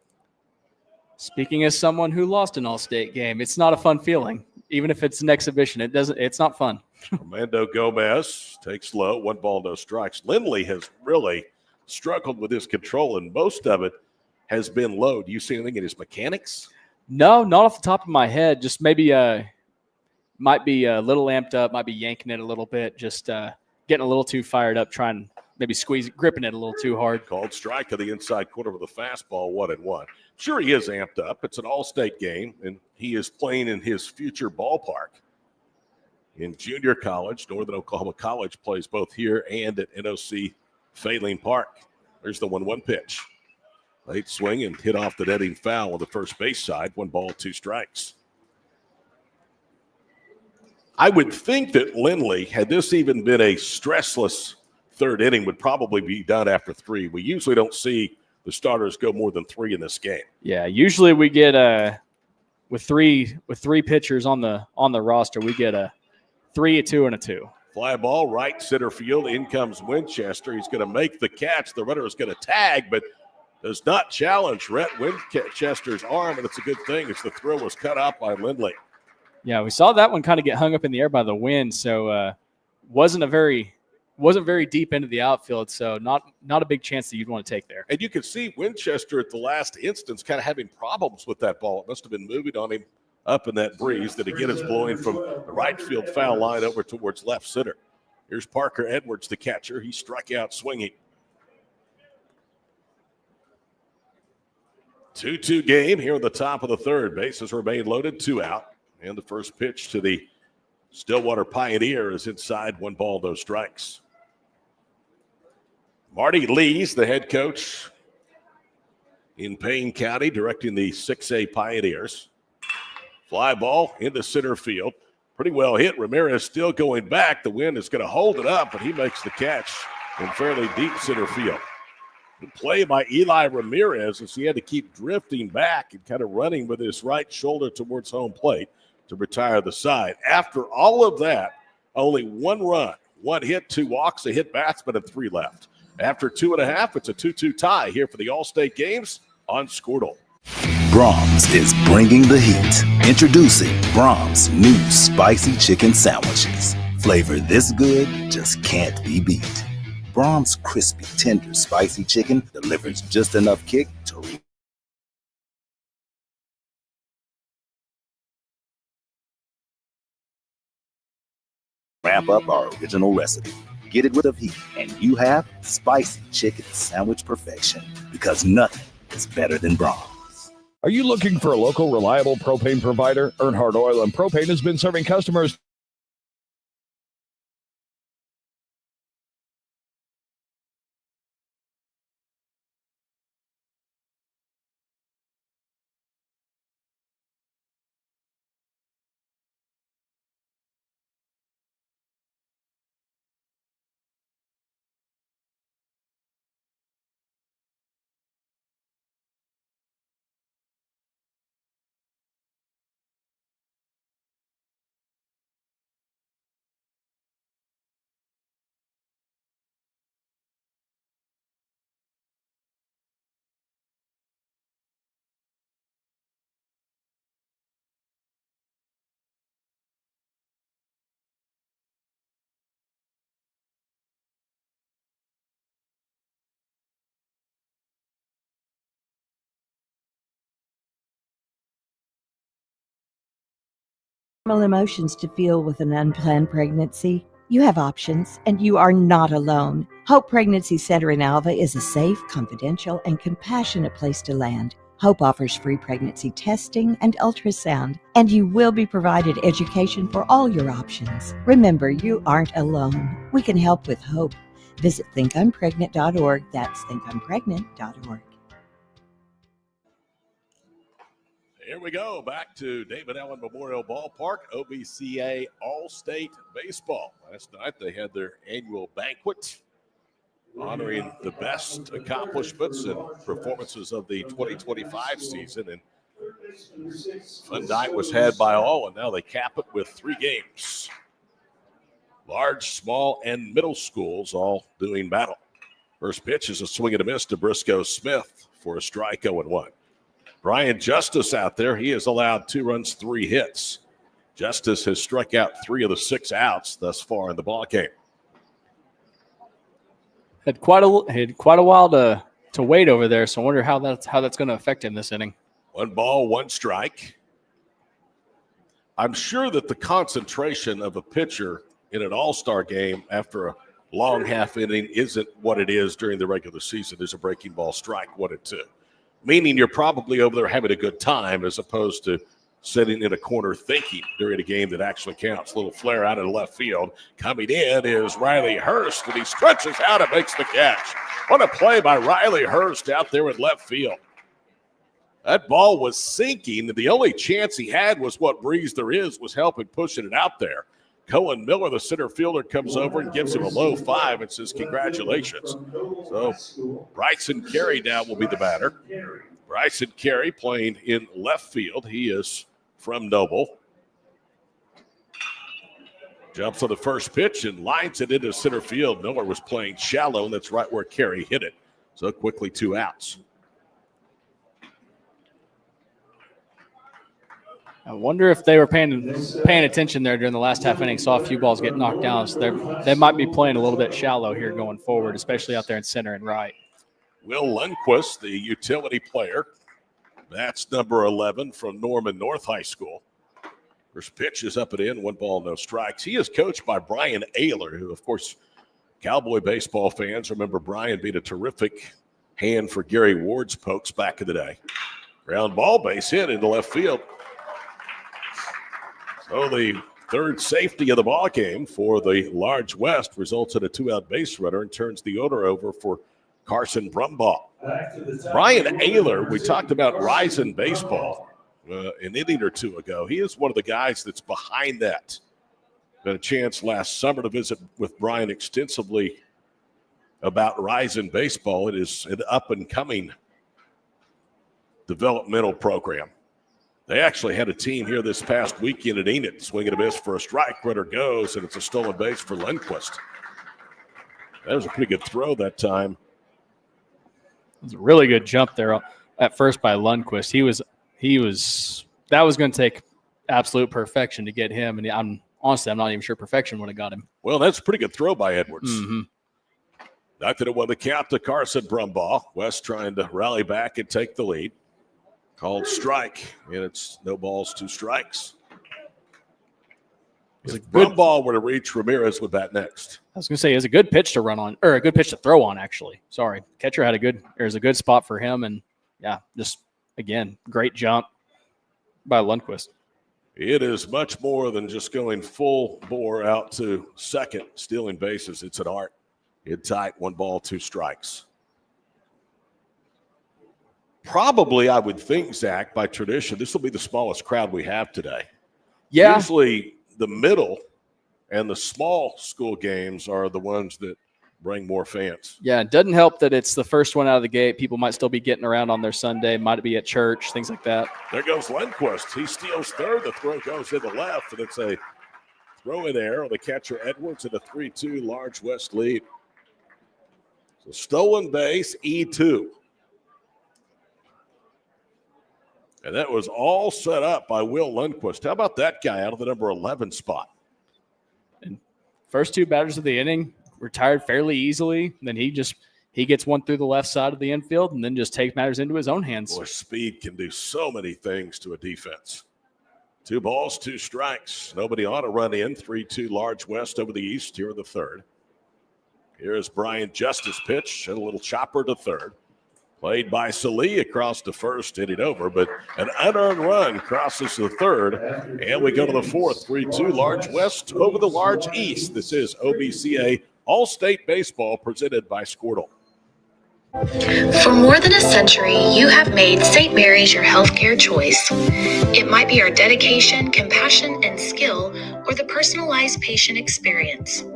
Speaking as someone who lost an all-state game, it's not a fun feeling. Even if it's an exhibition, it's not fun. Armando Gomez takes low, 1 ball, no strikes. Lindley has really struggled with his control, and most of it has been low. Do you see anything in his mechanics? No, not off the top of my head. Just maybe might be a little amped up, might be yanking it a little bit, just getting a little too fired up, trying maybe gripping it a little too hard. Called strike of the inside corner with a fastball, 1-1. Sure, he is amped up. It's an all-state game, and he is playing in his future ballpark. In junior college, Northern Oklahoma College plays both here and at NOC Failing Park. There's the 1-1 pitch. Late swing and hit off the netting foul on the first base side. 1 ball, 2 strikes. I would think that Lindley, had this even been a stressless third inning, would probably be done after 3. We usually don't see the starters go more than 3 in this game. Yeah, usually we get with three pitchers on the roster, we get a 3, a 2, and a 2. Fly ball, right center field. In comes Winchester. He's going to make the catch. The runner is going to tag, but does not challenge Rhett Winchester's arm, and it's a good thing as the throw was cut out by Lindley. Yeah, we saw that one kind of get hung up in the air by the wind, so wasn't very deep into the outfield, so not a big chance that you'd want to take there. And you can see Winchester at the last instance kind of having problems with that ball. It must have been moving on him up in that breeze that again is blowing from the right field foul line over towards left center. Here's Parker Edwards, the catcher. He struck out swinging. 2-2 game here at the top of the third. Bases remain loaded, 2 out. And the first pitch to the Stillwater Pioneer is inside, 1 ball, no strikes. Marty Lees, the head coach in Payne County, directing the 6A Pioneers. Fly ball into center field. Pretty well hit. Ramirez still going back. The wind is going to hold it up, but he makes the catch in fairly deep center field. The play by Eli Ramirez as he had to keep drifting back and kind of running with his right shoulder towards home plate to retire the side. After all of that, only 1 run, 1 hit, 2 walks, a hit batsman, and 3 left. After 2.5, it's a 2-2 tie here for the All-State Games on Squirtle. Brahms is bringing the heat. Introducing Brahms' new spicy chicken sandwiches. Flavor this good just can't be beat. Brahms' crispy, tender, spicy chicken delivers just enough kick to Ramp up our original recipe. Get it with a heat, and you have spicy chicken sandwich perfection. Because nothing is better than Brahms. Are you looking for a local, reliable propane provider? Earnhardt Oil and Propane has been serving customers. Emotions to feel with an unplanned pregnancy? You have options, and you are not alone. Hope Pregnancy Center in Alva is a safe, confidential, and compassionate place to land. Hope offers free pregnancy testing and ultrasound, and you will be provided education for all your options. Remember, you aren't alone. We can help with hope. Visit thinkimpregnant.org. That's thinkimpregnant.org. Here we go, back to David Allen Memorial Ballpark, OBCA All-State Baseball. Last night they had their annual banquet honoring the best accomplishments and performances of the 2025 season. And fun night was had by all, and now they cap it with 3 games. Large, small, and middle schools all doing battle. First pitch is a swing and a miss to Briscoe Smith for a strike, 0-1. Brian Justice out there. He has allowed 2 runs, 3 hits. Justice has struck out 3 of the 6 outs thus far in the ballgame. Had quite a while to wait over there, so I wonder how that's going to affect him this inning. 1 ball, 1 strike. I'm sure that the concentration of a pitcher in an all-star game after a long half inning isn't what it is during the regular season. There's a breaking ball, strike 1-2. Meaning you're probably over there having a good time as opposed to sitting in a corner thinking during a game that actually counts. Little flare out of the left field. Coming in is Riley Hurst, and he stretches out and makes the catch. What a play by Riley Hurst out there in left field. That ball was sinking, and the only chance he had was what breeze there is was helping pushing it out there. Cohen Miller, the center fielder, comes over and gives him a low 5 and says, congratulations. So Bryson Carey now will be the batter. Bryson Carey playing in left field. He is from Noble. Jumps on the first pitch and lines it into center field. Miller was playing shallow, and that's right where Carey hit it. So quickly 2 outs. I wonder if they were paying attention there during the last half inning, saw a few balls get knocked down. So they might be playing a little bit shallow here going forward, especially out there in center and right. Will Lundquist, the utility player. That's number 11 from Norman North High School. First pitch is up and in, 1 ball, no strikes. He is coached by Brian Ayler, who, of course, Cowboy baseball fans remember Brian being a terrific hand for Gary Ward's Pokes back in the day. Ground ball, base hit into left field. So the third safety of the ball game for the Large West results in a 2-out base runner and turns the order over for Carson Brumbaugh. Brian Ayler, we talked about Rising Baseball an inning or 2 ago. He is one of the guys that's behind that. Got a chance last summer to visit with Brian extensively about Rising Baseball. It is an up-and-coming developmental program. They actually had a team here this past weekend at Enid. Swinging a miss for a strike. Runner goes, and it's a stolen base for Lundquist. That was a pretty good throw that time. It was a really good jump there at first by Lundquist. That was going to take absolute perfection to get him, and I'm not even sure perfection would have got him. Well, that's a pretty good throw by Edwards. Mm-hmm. Knocked it won the count to Carson Brumbaugh. West trying to rally back and take the lead. Called strike, and it's no balls, 2 strikes. If Brumball were to reach, Ramirez would bat next. I was going to say, it's a good pitch to run on, or a good pitch to throw on, actually. Sorry. Catcher had there's a good spot for him. And, yeah, just, again, great jump by Lundqvist. It is much more than just going full bore out to second, stealing bases. It's an art. Hit tight, 1 ball, 2 strikes. Probably, I would think, Zach, by tradition, this will be the smallest crowd we have today. Yeah. Usually the middle and the small school games are the ones that bring more fans. Yeah, it doesn't help that it's the first one out of the gate. People might still be getting around on their Sunday, might be at church, things like that. There goes Lundqvist. He steals third. The throw goes in the left, and it's a throw in there on the catcher Edwards in a 3-2 Large West lead. So stolen base, E2. And that was all set up by Will Lundqvist. How about that guy out of the number 11 spot? And first 2 batters of the inning retired fairly easily. Then he gets one through the left side of the infield and then just takes matters into his own hands. Boy, speed can do so many things to a defense. 2 balls, 2 strikes. Nobody on to run in. 3-2 Large West over the East here in the third. Here's Brian Justice pitch and a little chopper to third. Played by Salee across to first, hit it over, but an unearned run crosses the third. And we go to the fourth, 3-2 Large West over the Large East. This is OBCA All-State Baseball presented by Squirtle. For more than a century, you have made St. Mary's your healthcare choice. It might be our dedication, compassion, and skill, or the personalized patient experience.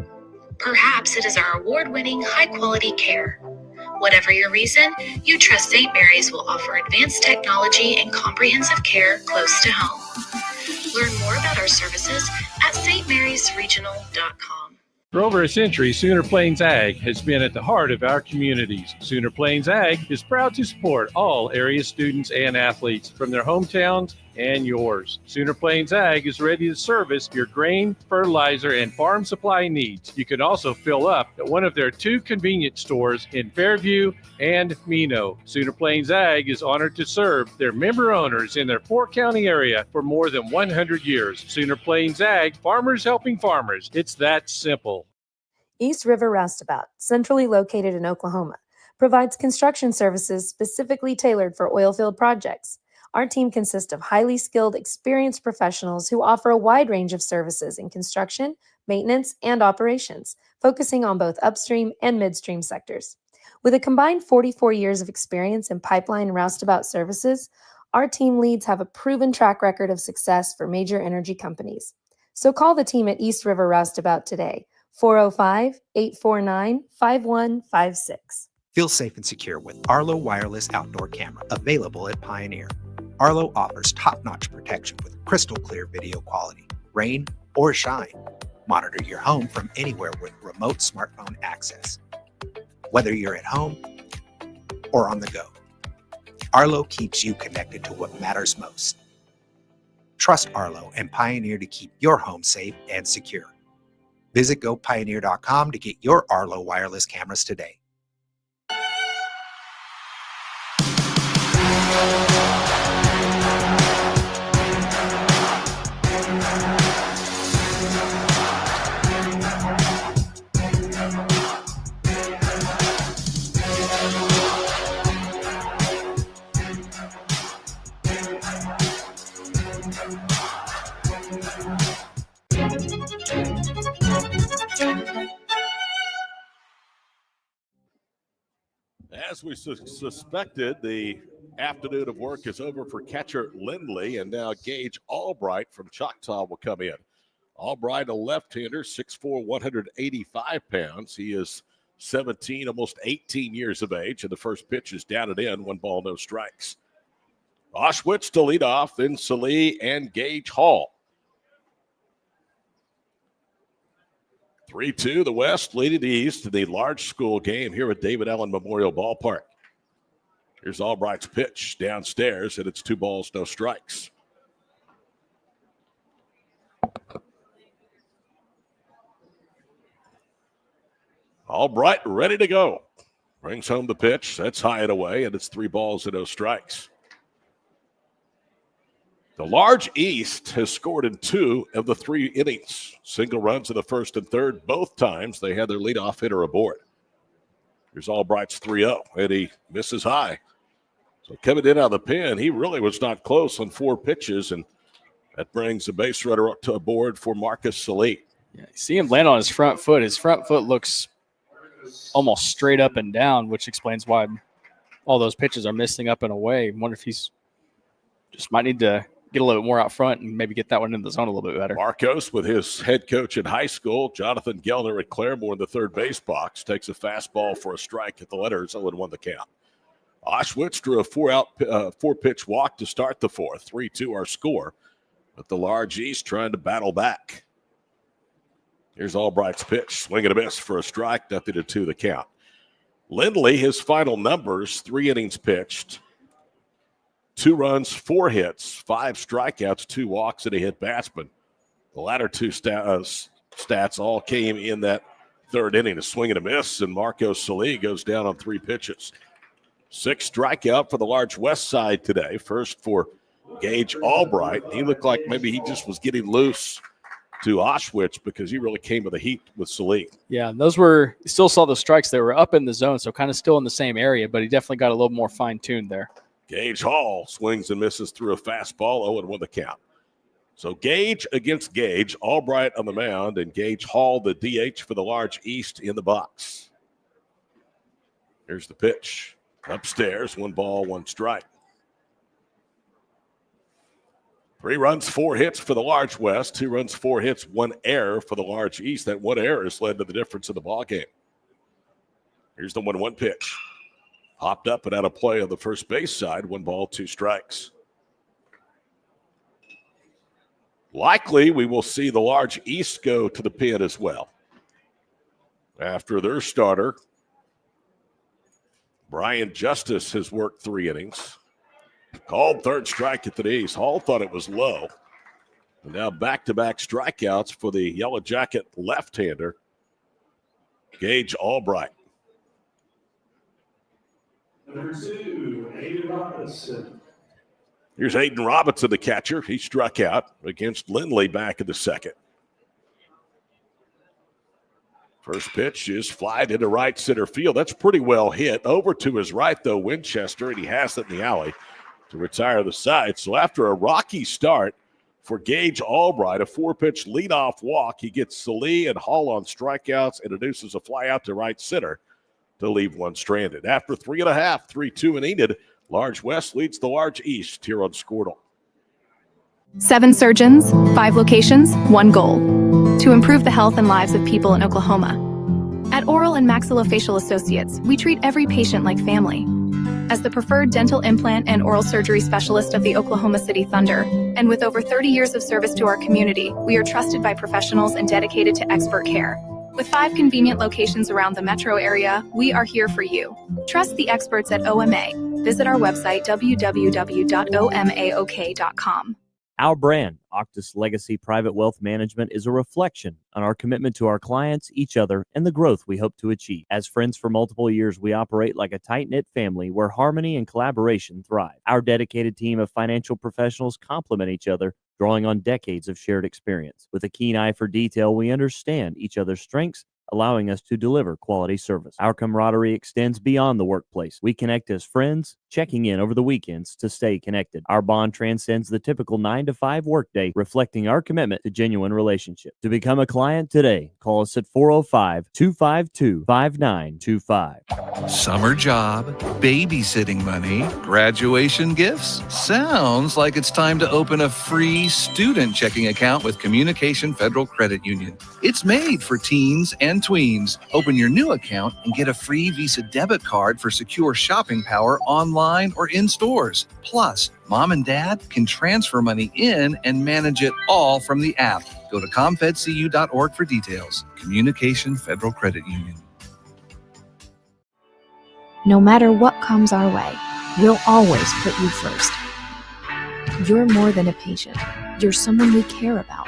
Perhaps it is our award-winning, high-quality care. Whatever your reason, you trust St. Mary's will offer advanced technology and comprehensive care close to home. Learn more about our services at stmarysregional.com. For over a century, Sooner Plains Ag has been at the heart of our communities. Sooner Plains Ag is proud to support all area students and athletes from their hometowns and yours. Sooner Plains Ag is ready to service your grain, fertilizer, and farm supply needs. You can also fill up at one of their 2 convenience stores in Fairview and Mino. Sooner Plains Ag is honored to serve their member owners in their 4-county area for more than 100 years. Sooner Plains Ag, farmers helping farmers. It's that simple. East River Roustabout, centrally located in Oklahoma, provides construction services specifically tailored for oilfield projects. Our team consists of highly skilled, experienced professionals who offer a wide range of services in construction, maintenance, and operations, focusing on both upstream and midstream sectors. With a combined 44 years of experience in pipeline and roustabout services, our team leads have a proven track record of success for major energy companies. So call the team at East River Roustabout today, 405-849-5156. Feel safe and secure with Arlo Wireless Outdoor Camera, available at Pioneer. Arlo offers top-notch protection with crystal clear video quality, rain or shine. Monitor your home from anywhere with remote smartphone access. Whether you're at home or on the go, Arlo keeps you connected to what matters most. Trust Arlo and Pioneer to keep your home safe and secure. Visit GoPioneer.com to get your Arlo wireless cameras today. As we suspected, the afternoon of work is over for catcher Lindley, and now Gage Albright from Choctaw will come in. Albright, a left-hander, 6'4", 185 pounds. He is 17, almost 18 years of age, and the first pitch is down and in, 1 ball, no strikes. Auschwitz to lead off, then Salee and Gage Hall. 3-2, the West leading the East in the large school game here at David Allen Memorial Ballpark. Here's Albright's pitch downstairs, and it's 2 balls, no strikes. Albright ready to go. Brings home the pitch. That's high and away, and it's 3 balls and no strikes. The large East has scored in 2 of the 3 innings. Single runs in the first and third. Both times they had their leadoff hitter aboard. Here's Albright's 3-0, and he misses high. So coming in out of the pen, he really was not close on 4 pitches, and that brings the base runner up to aboard for Marcus Salih. Yeah, you see him land on his front foot. His front foot looks almost straight up and down, which explains why all those pitches are missing up and away. I wonder if he's just might need to get a little bit more out front and maybe get that one in the zone a little bit better. Marcos, with his head coach in high school, Jonathan Gellner at Claremore in the third base box, takes a fastball for a strike at the letters, 0-1 the count. Auschwitz drew a 4-pitch walk to start the fourth, 3-2 our score, but the large East trying to battle back. Here's Albright's pitch, swing and a miss for a strike, 0-2 the count. Lindley, his final numbers, 3 innings pitched, 2 runs, 4 hits, 5 strikeouts, 2 walks, and a hit batsman. The latter 2 stats all came in that third inning. A swing and a miss, and Marco Salih goes down on 3 pitches. 6 strikeout for the large West Side today. First for Gage Albright. He looked like maybe he just was getting loose to Auschwitz because he really came with the heat with Salih. Yeah, those were – still saw the strikes. They were up in the zone, so kind of still in the same area, but he definitely got a little more fine-tuned there. Gage Hall swings and misses through a fastball, 0-1 the count. So Gage against Gage, Albright on the mound, and Gage Hall, the DH for the large East in the box. Here's the pitch. Upstairs, 1 ball, 1 strike. 3 runs, 4 hits for the large West, 2 runs, 4 hits, 1 error for the large East. That 1 error has led to the difference in the ballgame. Here's the 1-1 pitch. Hopped up and out of play on the first base side, 1 ball, 2 strikes. Likely we will see the large East go to the pin as well. After their starter, Brian Justice has worked 3 innings. Called third strike at the knees. Hall thought it was low. And now back-to-back strikeouts for the Yellow Jacket left-hander, Gage Albright. Number 2, Aiden Robinson. Here's Aiden Robinson, the catcher. He struck out against Lindley back in the second. First pitch is flied into right center field. That's pretty well hit. Over to his right, though, Winchester, and he has it in the alley to retire the side. So after a rocky start for Gage Albright, a 4-pitch leadoff walk, he gets Salih and Hall on strikeouts and induces a fly out to right center to leave 1 stranded. After 3.5, 3-2 and Enid, Large West leads the Large East here on Squirtle. 7 surgeons, 5 locations, 1 goal: to improve the health and lives of people in Oklahoma. At Oral and Maxillofacial Associates, we treat every patient like family. As the preferred dental implant and oral surgery specialist of the Oklahoma City Thunder, and with over 30 years of service to our community, we are trusted by professionals and dedicated to expert care. With 5 convenient locations around the metro area, we are here for you. Trust the experts at OMA. Visit our website, www.omaok.com. Our brand, Octus Legacy Private Wealth Management, is a reflection on our commitment to our clients, each other, and the growth we hope to achieve. As friends for multiple years, we operate like a tight-knit family where harmony and collaboration thrive. Our dedicated team of financial professionals complement each other, drawing on decades of shared experience. With a keen eye for detail, we understand each other's strengths, allowing us to deliver quality service. Our camaraderie extends beyond the workplace. We connect as friends, checking in over the weekends to stay connected. Our bond transcends the typical 9-to-5 workday, reflecting our commitment to genuine relationship. To become a client today, call us at 405-252-5925. Summer job, babysitting money, graduation gifts. Sounds like it's time to open a free student checking account with Communication Federal Credit Union. It's made for teens and tweens. Open your new account and get a free Visa debit card for secure shopping power online or in stores. Plus, mom and dad can transfer money in and manage it all from the app. Go to comfedcu.org for details. Communication Federal Credit Union. No matter what comes our way, we'll always put you first. You're more than a patient. You're someone we care about.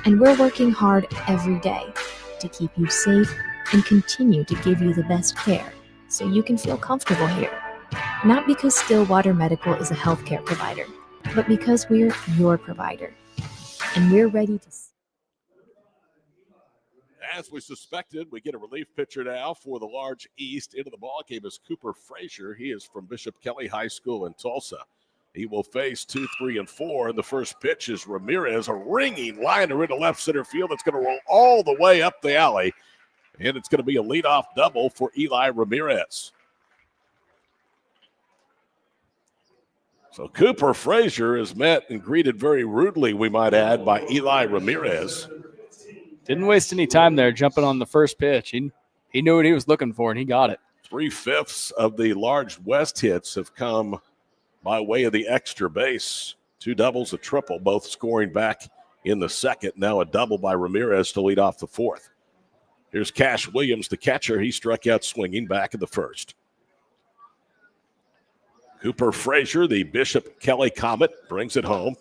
And we're working hard every day to keep you safe and continue to give you the best care so you can feel comfortable here. Not because Stillwater Medical is a healthcare provider, but because we're your provider. And we're ready to. As we suspected, we get a relief pitcher now for the Large East. Into the ballgame is Cooper Frazier. He is from Bishop Kelly High School in Tulsa. He will face 2, 3, and 4. And the first pitch is Ramirez, a ringing liner into left center field. It's going to roll all the way up the alley. And it's going to be a leadoff double for Eli Ramirez. So Cooper Frazier is met and greeted very rudely, we might add, by Eli Ramirez. Didn't waste any time there jumping on the first pitch. He knew what he was looking for, and he got it. 3/5 of the Large West hits have come by way of the extra base. 2 doubles, a triple, both scoring back in the second. Now a double by Ramirez to lead off the fourth. Here's Cash Williams, the catcher. He struck out swinging back in the first. Cooper Frazier, the Bishop Kelly Comet, brings it home.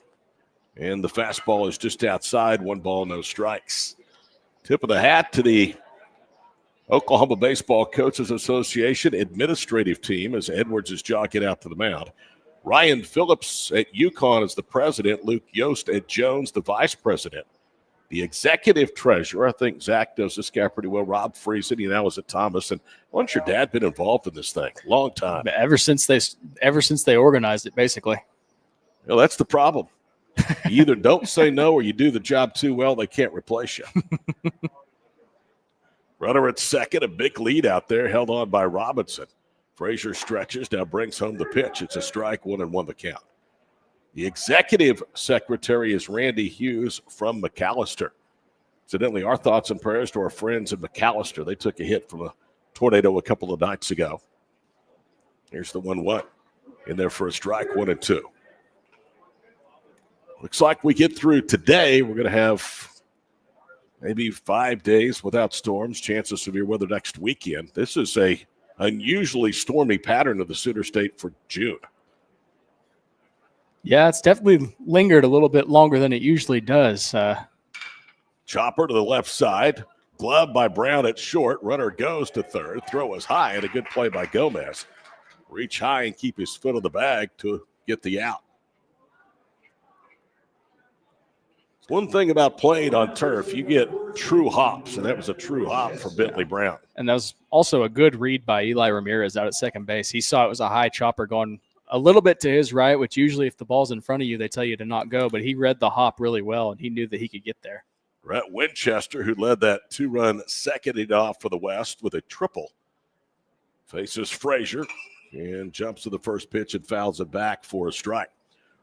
And the fastball is just outside. 1 ball, no strikes. Tip of the hat to the Oklahoma Baseball Coaches Association administrative team as Edwards is jogging out to the mound. Ryan Phillips at UConn is the president. Luke Yost at Jones, the vice president. The executive treasurer, I think Zach knows this guy pretty well, Rob Friesen. He now is at Thomas. And once your dad been involved in this thing? Long time. Ever since they organized it, basically. Well, that's the problem. You either don't say no or you do the job too well, they can't replace you. Runner at second, a big lead out there, held on by Robinson. Frazier stretches, now brings home the pitch. It's a strike, 1-1 the count. The executive secretary is Randy Hughes from McAllister. Incidentally, our thoughts and prayers to our friends in McAllister. They took a hit from a tornado a couple of nights ago. Here's the 1-1 in there for a strike, 1-2. Looks like we get through today. We're going to have maybe 5 days without storms, chance of severe weather next weekend. This is a unusually stormy pattern of the Sooner State for June. Yeah, it's definitely lingered a little bit longer than it usually does. Chopper to the left side. Glove by Brown at short. Runner goes to third. Throw is high and a good play by Gomez. Reach high and keep his foot on the bag to get the out. One thing about playing on turf, you get true hops, and that was a true hop for Bentley Brown. And that was also a good read by Eli Ramirez out at second base. He saw it was a high chopper going a little bit to his right, which usually if the ball's in front of you, they tell you to not go, but he read the hop really well, and he knew that he could get there. Rhett Winchester, who led that 2-run second off for the West with a triple, faces Frazier and jumps to the first pitch and fouls it back for a strike.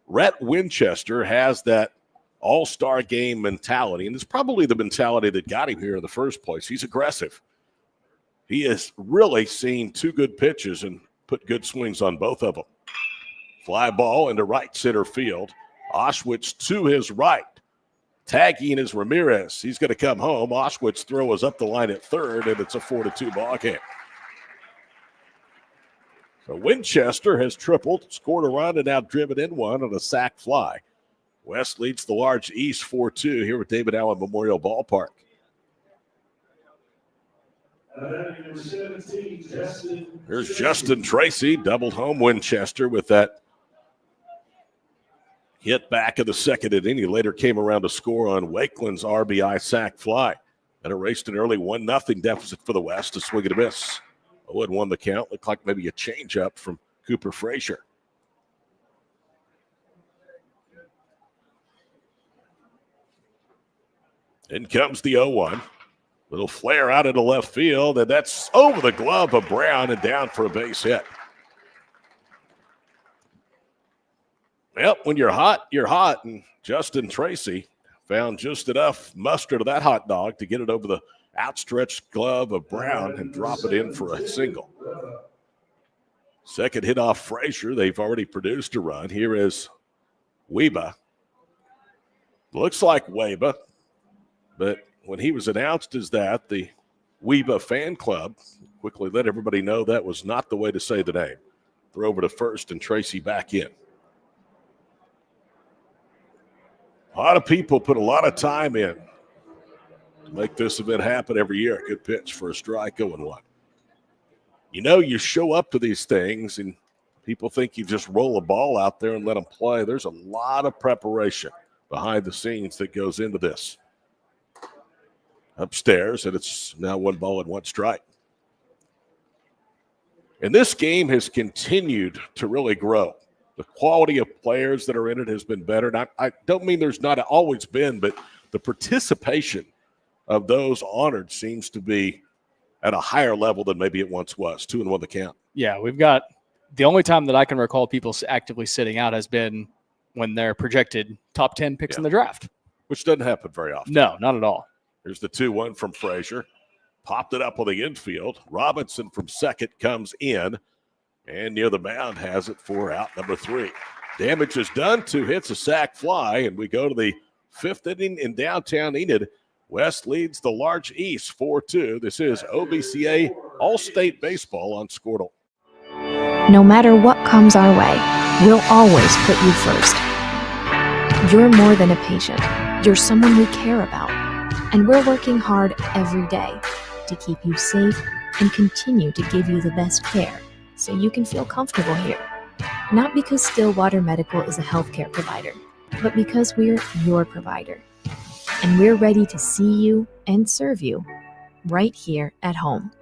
Rhett Winchester has that all-star game mentality, and it's probably the mentality that got him here in the first place. He's aggressive. He has really seen 2 good pitches and put good swings on both of them. Fly ball into right center field. Oshwitz to his right. Tagging is Ramirez. He's going to come home. Oshwitz throw is up the line at third, and it's a 4-2 ball game. So Winchester has tripled, scored a run, and now driven in one on a sac fly. West leads the Large East 4-2 here at David Allen Memorial Ballpark. Here's Justin Tracy, doubled home Winchester with that hit back of the second inning. He later came around to score on Wakeland's RBI sac fly. That erased an early 1-0 deficit for the West. A swing and a miss. 0-1 the count. Looked like maybe a changeup from Cooper Frazier. In comes the 0-1. Little flare out into left field, and that's over the glove of Brown and down for a base hit. Well, when you're hot, and Justin Tracy found just enough mustard of that hot dog to get it over the outstretched glove of Brown and drop it in for a single. Second hit off Frazier. They've already produced a run. Here is Weba. Looks like Weba, but when he was announced as that, the Weba fan club quickly let everybody know that was not the way to say the name. Throw over to first and Tracy back in. A lot of people put a lot of time in to make this event happen every year. Good pitch for a strike, 0-1. You know, you show up to these things and People think you just roll a ball out there and let them play. There's a lot of preparation behind the scenes that goes into this. Upstairs, and it's now 1 ball and 1 strike. And this game has continued to really grow. The quality of players that are in it has been better. And I don't mean there's not always been, but the participation of those honored seems to be at a higher level than maybe it once was. 2-1 the count. Yeah, we've got the only time that I can recall people actively sitting out has been when they're projected top 10 picks in the draft. Which doesn't happen very often. No, not at all. Here's the 2-1 from Frazier. Popped it up on the infield. Robinson from second comes in. And near the mound has it for out number 3. Damage is done. 2 hits, a sac fly. And we go to the 5th inning in downtown Enid. West leads the Large East 4-2. This is OBCA All-State Baseball on Squirtle. No matter what comes our way, we'll always put you first. You're more than a patient. You're someone we care about. And we're working hard every day to keep you safe and continue to give you the best care so you can feel comfortable here. Not because Stillwater Medical is a healthcare provider, but because we're your provider. And we're ready to see you and serve you right here at home.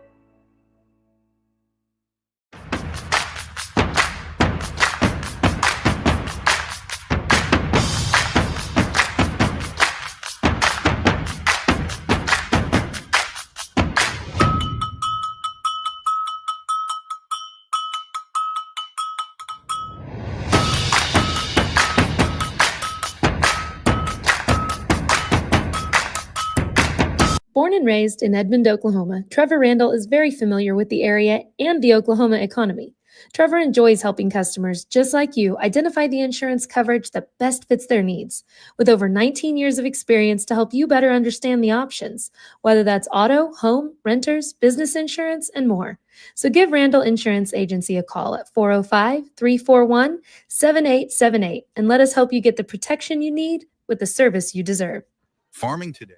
Born and raised in Edmond, Oklahoma, Trevor Randall is very familiar with the area and the Oklahoma economy. Trevor enjoys helping customers just like you identify the insurance coverage that best fits their needs, with over 19 years of experience to help you better understand the options, whether that's auto, home, renters, business insurance, and more. So give Randall Insurance Agency a call at 405-341-7878 and let us help you get the protection you need with the service you deserve. Farming today.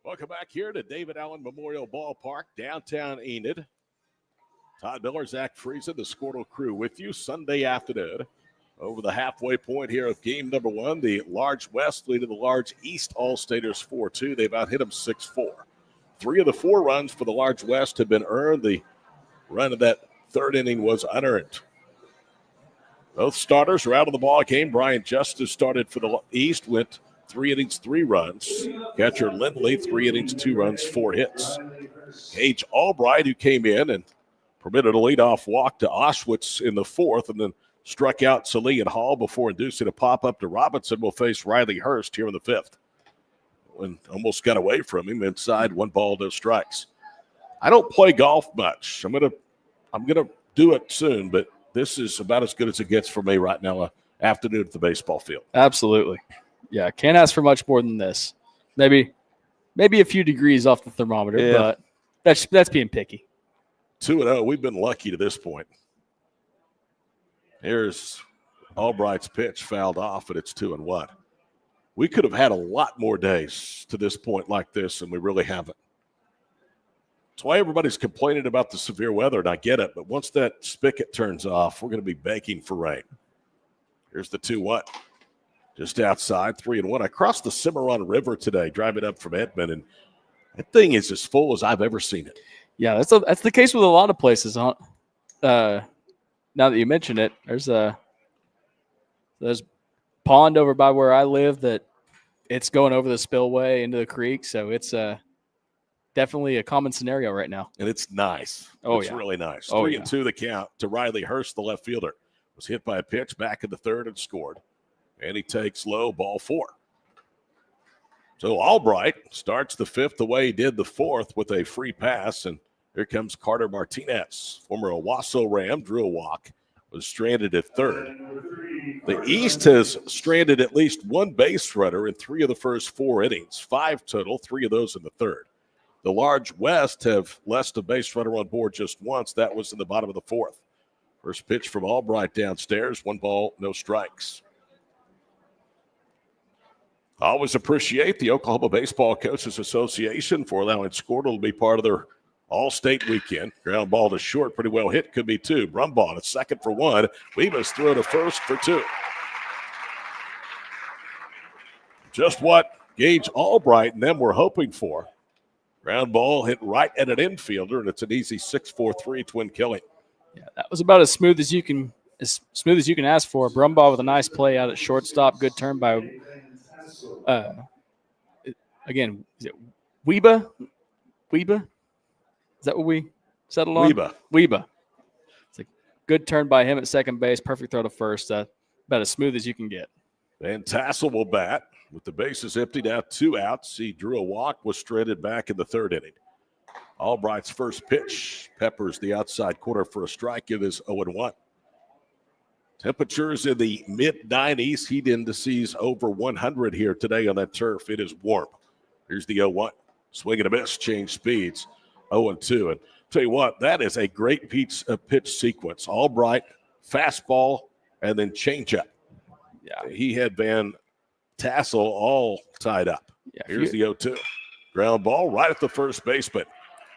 Welcome back here to David Allen Memorial Ballpark, downtown Enid. Todd Miller, Zach Friesen, the Squirtle crew with you Sunday afternoon. Over the halfway point here of game number 1, the Large West leading the Large East All-Staters 4-2. They've out hit them 6-4. 3 of the 4 runs for the Large West have been earned. The run of that 3rd inning was unearned. Both starters are out of the ball game. Brian Justice started for the East, went 3 innings, 3 runs. Catcher Lindley, 3 innings, 2 runs, 4 hits. Gage Albright, who came in and permitted a leadoff walk to Auschwitz in the 4th and then struck out Salee and Hall before inducing a pop-up to Robinson, will face Riley Hurst here in the 5th. When almost got away from him inside, 1 ball, no strikes. I don't play golf much. I'm gonna do it soon, but this is about as good as it gets for me right now, afternoon at the baseball field. Absolutely. Yeah, can't ask for much more than this. Maybe a few degrees off the thermometer, but that's being picky. 2-0. We've been lucky to this point. Here's Albright's pitch fouled off, and it's 2-1. We could have had a lot more days to this point like this, and we really haven't. That's why everybody's complaining about the severe weather, and I get it. But once that spigot turns off, we're going to be banking for rain. Here's the 2-1. Just outside, 3-1. I crossed the Cimarron River today, driving up from Edmond, and that thing is as full as I've ever seen it. Yeah, that's the case with a lot of places. Now that you mention it, there's pond over by where I live that it's going over the spillway into the creek, so it's definitely a common scenario right now. And it's nice. Oh, it's yeah. really nice. Oh, 3-2 the count to Riley Hurst, the left fielder. Was hit by a pitch back in the 3rd and scored. And he takes low, ball 4. So Albright starts the 5th the way he did the 4th with a free pass. And here comes Carter Martinez, former Owasso Ram, drew a walk, was stranded at 3rd. The East has stranded at least 1 base runner in 3 of the first 4 innings, 5 total, 3 of those in the 3rd. The Large West have left a base runner on board just once. That was in the bottom of the 4th. First pitch from Albright downstairs, 1 ball, no strikes. I always appreciate the Oklahoma Baseball Coaches Association for allowing Squirtle to be part of their All-State weekend. Ground ball to short, pretty well hit, could be two. Brumbaugh to second for one. Weba's throw to first for two. Just what Gage Albright and them were hoping for. Ground ball hit right at an infielder, and it's an easy 6-4-3 twin killing. Yeah, that was about as smooth as you can ask for. Brumbaugh with a nice play out at shortstop. Good turn by again, is it Weba? Weba? Is that what we settled on? Weba. It's a good turn by him at second base. Perfect throw to first. About as smooth as you can get. And Tassel will bat with the bases emptied out, 2 outs. He drew a walk, was stranded back in the third inning. Albright's first pitch peppers the outside corner for a strike. It is 0-1. Temperatures in the mid-90s. Heat indices over 100 here today on that turf. It is warm. Here's the 0-1. Swing and a miss, change speeds. 0-2. And tell you what, that is a great pitch sequence. Albright, fastball, and then changeup. Yeah, he had Van Tassel all tied up. Yeah, here's the 0-2. Ground ball right at the first baseman.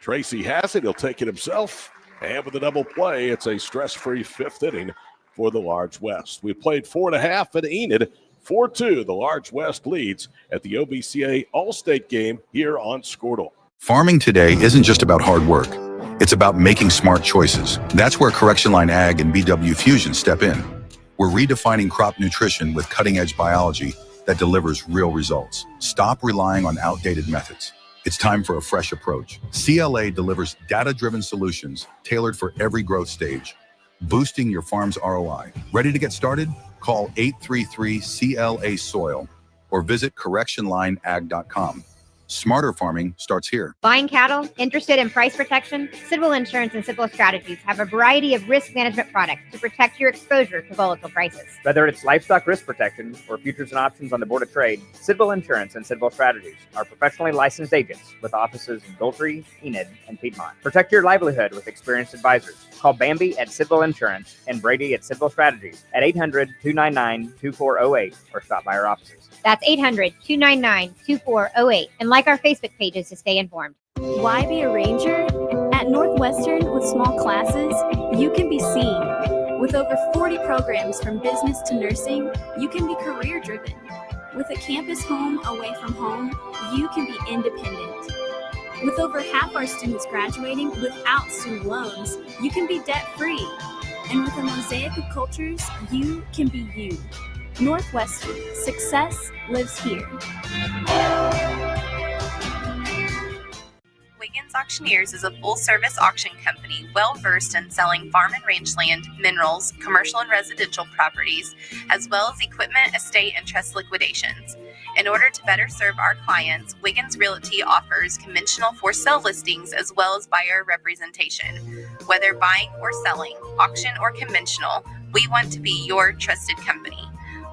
Tracy has it. He'll take it himself. And with a double play, it's a stress-free fifth inning for the Large West. We played 4.5 at Enid. 4-2, the Large West leads at the OBCA All-State game here on Squirtle. Farming today isn't just about hard work. It's about making smart choices. That's where Correction Line Ag and BW Fusion step in. We're redefining crop nutrition with cutting-edge biology that delivers real results. Stop relying on outdated methods. It's time for a fresh approach. CLA delivers data-driven solutions tailored for every growth stage, boosting your farm's ROI. Ready to get started? Call 833-CLA-SOIL or visit correctionlineag.com. Smarter farming starts here. Buying cattle? Interested in price protection? Sidwell Insurance and Sidwell Strategies have a variety of risk management products to protect your exposure to volatile prices. Whether it's livestock risk protection or futures and options on the Board of Trade, Sidwell Insurance and Sidwell Strategies are professionally licensed agents with offices in Goltry, Enid, and Piedmont. Protect your livelihood with experienced advisors. Call Bambi at Sidwell Insurance and Brady at Sidwell Strategies at 800-299-2408 or stop by our offices. That's 800-299-2408. And like our Facebook pages to stay informed. Why be a ranger? At Northwestern, with small classes, you can be seen. With over 40 programs from business to nursing, you can be career driven. With a campus home away from home, you can be independent. With over half our students graduating without student loans, you can be debt free. And with a mosaic of cultures, you can be you. Northwestern, success lives here. Wiggins Auctioneers is a full-service auction company well-versed in selling farm and range land, minerals, commercial and residential properties, as well as equipment, estate, and trust liquidations. In order to better serve our clients, Wiggins Realty offers conventional for-sale listings as well as buyer representation. Whether buying or selling, auction or conventional, we want to be your trusted company.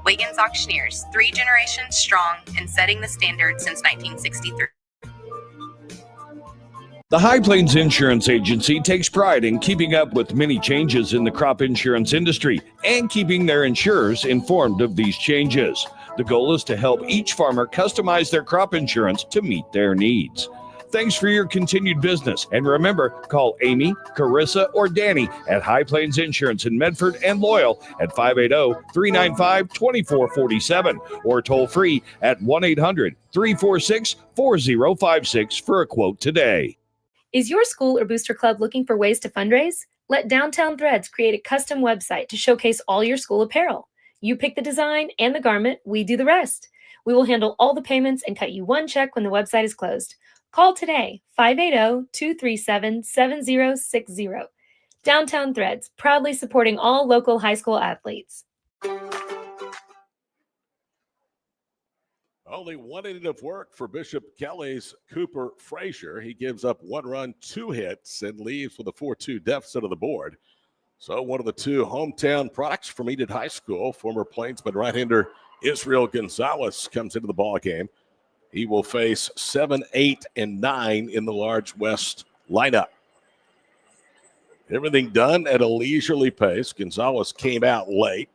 Wiggins Auctioneers, 3 generations strong and setting the standard since 1963. The High Plains Insurance Agency takes pride in keeping up with many changes in the crop insurance industry and keeping their insurers informed of these changes. The goal is to help each farmer customize their crop insurance to meet their needs. Thanks for your continued business. And remember, call Amy, Carissa, or Danny at High Plains Insurance in Medford and Loyal at 580-395-2447 or toll free at 1-800-346-4056 for a quote today. Is your school or booster club looking for ways to fundraise? Let Downtown Threads create a custom website to showcase all your school apparel. You pick the design and the garment, we do the rest. We will handle all the payments and cut you one check when the website is closed. Call today, 580-237-7060. Downtown Threads, proudly supporting all local high school athletes. Only 1 inning of work for Bishop Kelly's Cooper Frazier. He gives up 1 run, 2 hits, and leaves with a 4-2 deficit on the board. So one of the 2 hometown products from Enid High School, former Plainsman right-hander Israel Gonzalez, comes into the ball game. He will face 7, 8, and 9 in the Large West lineup. Everything done at a leisurely pace. Gonzalez came out late.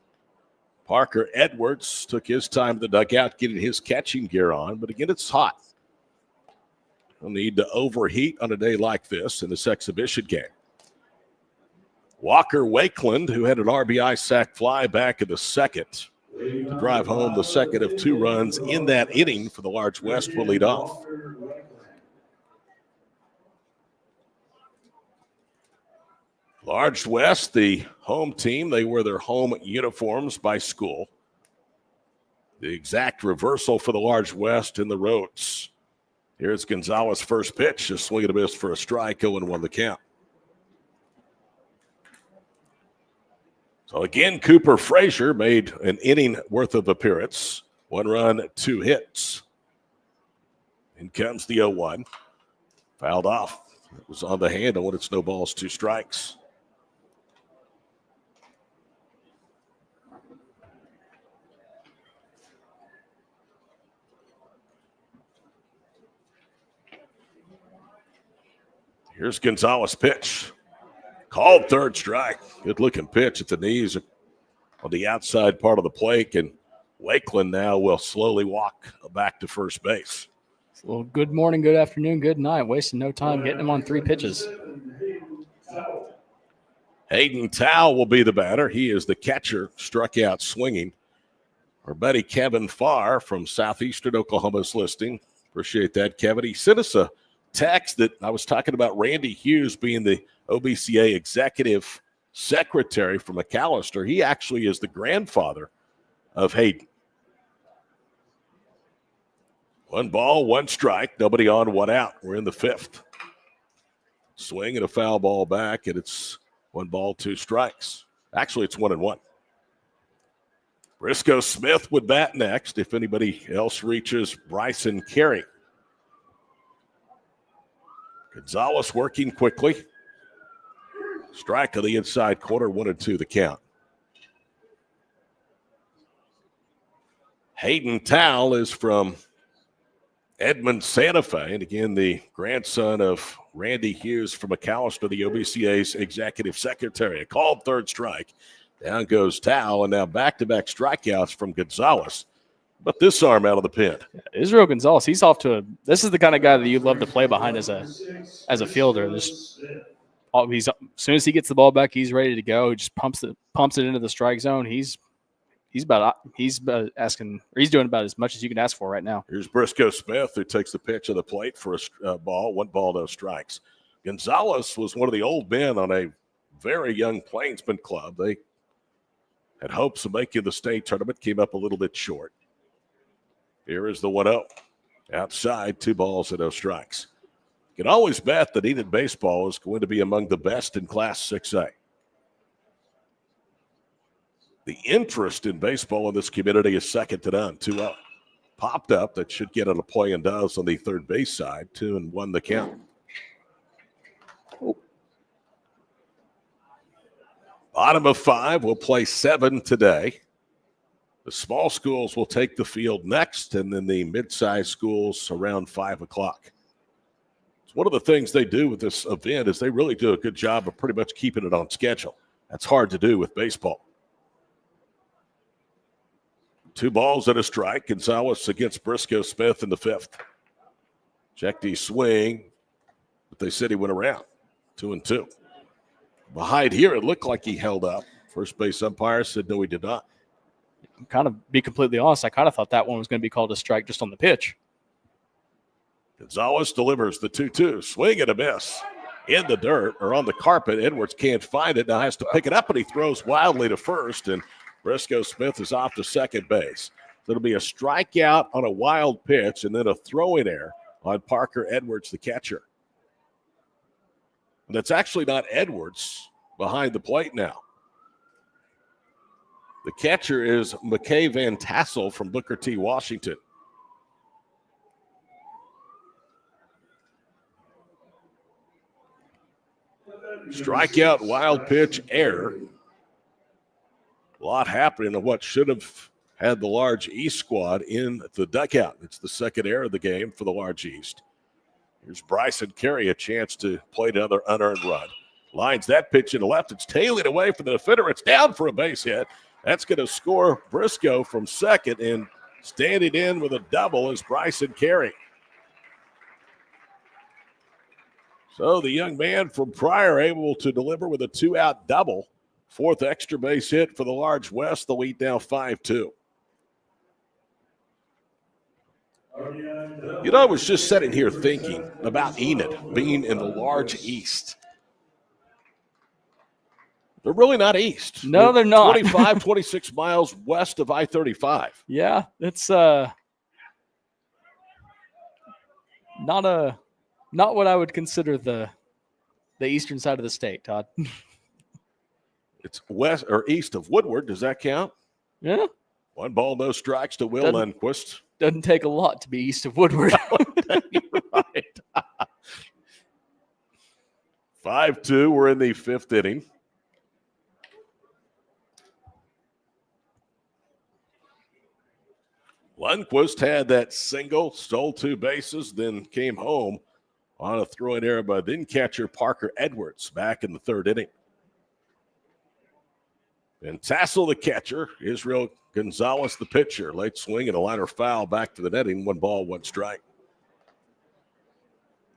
Parker Edwards took his time at the dugout getting his catching gear on, but again, it's hot. No need to overheat on a day like this in this exhibition game. Walker Wakeland, who had an RBI sac fly back in the second, to drive home the second of 2 runs in that inning for the Large West, will lead off. Large West, the home team, they wear their home uniforms by school. The exact reversal for the Large West in the Roads. Here's Gonzalez' first pitch, a swing and a miss for a strike, 0-1 the count. So again, Cooper Frazier made an inning worth of appearance. 1 run, 2 hits. In comes the 0-1. Fouled off. It was on the handle and it's no balls, 2 strikes. Here's Gonzalez' pitch. Called third strike. Good looking pitch at the knees on the outside part of the plate. And Wakeland now will slowly walk back to first base. Well, good morning, good afternoon, good night. Wasting no time getting him on 3 pitches. Hayden Tao will be the batter. He is the catcher, struck out swinging. Our buddy Kevin Farr from Southeastern Oklahoma's listing. Appreciate that, Kevin. He sent us a text that I was talking about Randy Hughes being the OBCA executive secretary for McAllister. He actually is the grandfather of Hayden. 1 ball, 1 strike, nobody on, 1 out. We're in the 5th. Swing and a foul ball back, and it's 1 ball, 2 strikes. Actually, it's 1-1. Briscoe Smith would bat next if anybody else reaches Bryson Carey. Gonzalez working quickly. Strike on the inside corner, 1-2 the count. Hayden Towle is from Edmond, Santa Fe, and again, the grandson of Randy Hughes from McAllister, the OBCA's executive secretary. A called third strike. Down goes Towle, and now back-to-back strikeouts from Gonzalez. But this arm out of the pen. Israel Gonzalez, he's off to this is the kind of guy that you'd love to play behind as a fielder. As soon as he gets the ball back, he's ready to go. He just pumps it into the strike zone. He's doing about as much as you can ask for right now. Here's Briscoe Smith, who takes the pitch of the plate for a ball. 1 ball, no strikes. Gonzalez was one of the old men on a very young Plainsman club. They had hopes of making the state tournament, came up a little bit short. Here is the 1-0. Outside, 2 balls and no strikes. You can always bet that Enid baseball is going to be among the best in Class 6A. The interest in baseball in this community is second to none. 2-0. Popped up. That should get it a play and does on the third base side. 2-1 the count. Bottom of 5 will play 7 today. The small schools will take the field next, and then the mid-sized schools around 5 o'clock. It's one of the things they do with this event is they really do a good job of pretty much keeping it on schedule. That's hard to do with baseball. 2 balls and a strike. Gonzalez against Briscoe Smith in the 5th. Checked his swing, but they said he went around. 2-2. Behind here, it looked like he held up. First base umpire said no, he did not. Kind of be completely honest, I kind of thought that one was going to be called a strike just on the pitch. Gonzalez delivers the 2-2. Swing and a miss. In the dirt or on the carpet. Edwards can't find it. Now has to pick it up, and he throws wildly to first, and Briscoe Smith is off to second base. So it'll be a strikeout on a wild pitch and then a throwing error on Parker Edwards, the catcher. And that's actually not Edwards behind the plate now. The catcher is McKay Van Tassel from Booker T. Washington. Strikeout, wild pitch, error. A lot happening in what should have had the Large East squad in the dugout. It's the second error of the game for the Large East. Here's Bryson Carey, a chance to play another unearned run. Lines that pitch in the left. It's tailing away from the defender. It's down for a base hit. That's going to score Briscoe from second, and standing in with a double is Bryson Carey. So the young man from Pryor able to deliver with a 2-out double. Fourth extra base hit for the Large West. The lead now 5-2. You know, I was just sitting here thinking about Enid being in the Large East. They're really not east. No, they're not. 25, 26 miles west of I-35. Yeah, it's not what I would consider the eastern side of the state, Todd. It's west or east of Woodward. Does that count? Yeah. 1 ball, no strikes to Will Lundquist. Doesn't take a lot to be east of Woodward. Right. 5-2. We're in the 5th inning. Lundquist had that single, stole 2 bases, then came home on a throwing error by then catcher Parker Edwards back in the 3rd inning. And Tassel, the catcher, Israel Gonzalez, the pitcher. Late swing and a liner foul back to the netting. 1 ball, 1 strike.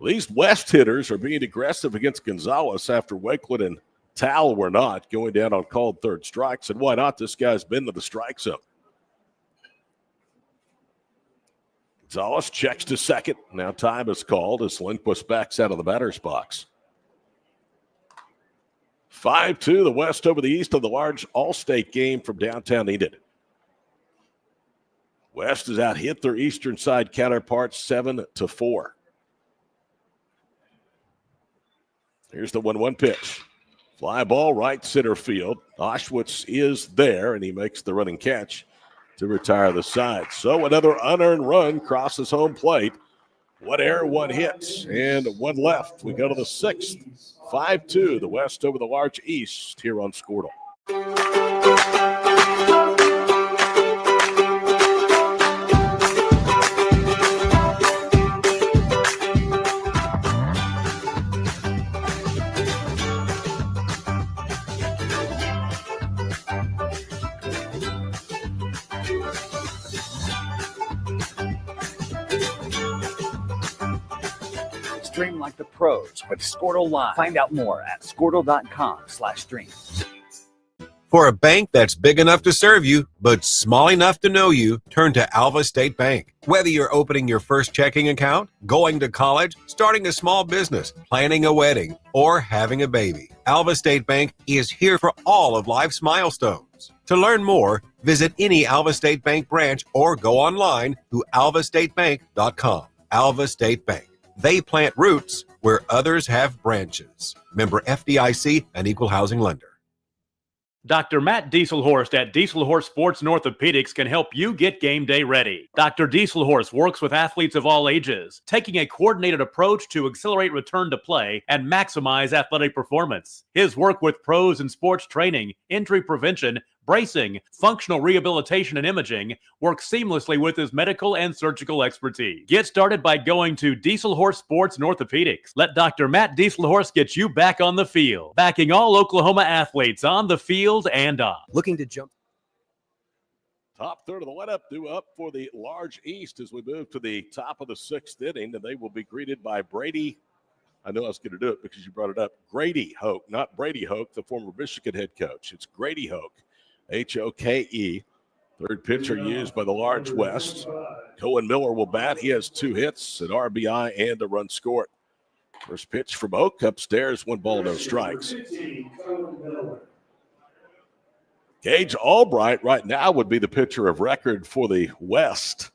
These West hitters are being aggressive against Gonzalez after Wakeland and Tal were not, going down on called 3rd strikes. And why not? This guy's been to the strike zone. Gonzalez checks to second. Now time is called as Lindquist backs out of the batter's box. 5-2, the West over the East of the large All-State game from downtown Enid. West has out-hit their eastern side counterparts 7-4. Here's the 1-1 pitch. Fly ball right center field. Oshwitz is there, and he makes the running catch to retire the side. So another unearned run crosses home plate. 1 error, 1 hit, and 1 left. We go to the 6th. 5-2, the West over the large East here on Squirtle. Stream like the pros with Squirtle Live. Find out more at squirtle.com/stream. For a bank that's big enough to serve you, but small enough to know you, turn to Alva State Bank. Whether you're opening your first checking account, going to college, starting a small business, planning a wedding, or having a baby, Alva State Bank is here for all of life's milestones. To learn more, visit any Alva State Bank branch or go online to alvastatebank.com. Alva State Bank. They plant roots where others have branches. Member FDIC, an equal housing lender. Dr. Matt Dieselhorst at Dieselhorst Sports and Orthopedics can help you get game day ready. Dr. Dieselhorst works with athletes of all ages, taking a coordinated approach to accelerate return to play and maximize athletic performance. His work with pros in sports training, injury prevention, bracing, functional rehabilitation, and imaging works seamlessly with his medical and surgical expertise. Get started by going to Dieselhorst Sports and Orthopedics. Let Dr. Matt Dieselhorst get you back on the field, backing all Oklahoma athletes on the field and off. Looking to jump. Top third of the lineup due up for the large East as we move to the top of the 6th inning, and they will be greeted by Brady. I know I was going to do it because you brought it up. Grady Hoke, not Brady Hoke, the former Michigan head coach. It's Grady Hoke. Hoke. Third pitcher used by the large West. Cohen Miller will bat. He has 2 hits, an RBI, and a run scored. First pitch from Oak upstairs, 1 ball, no strikes. Gage Albright right now would be the pitcher of record for the West.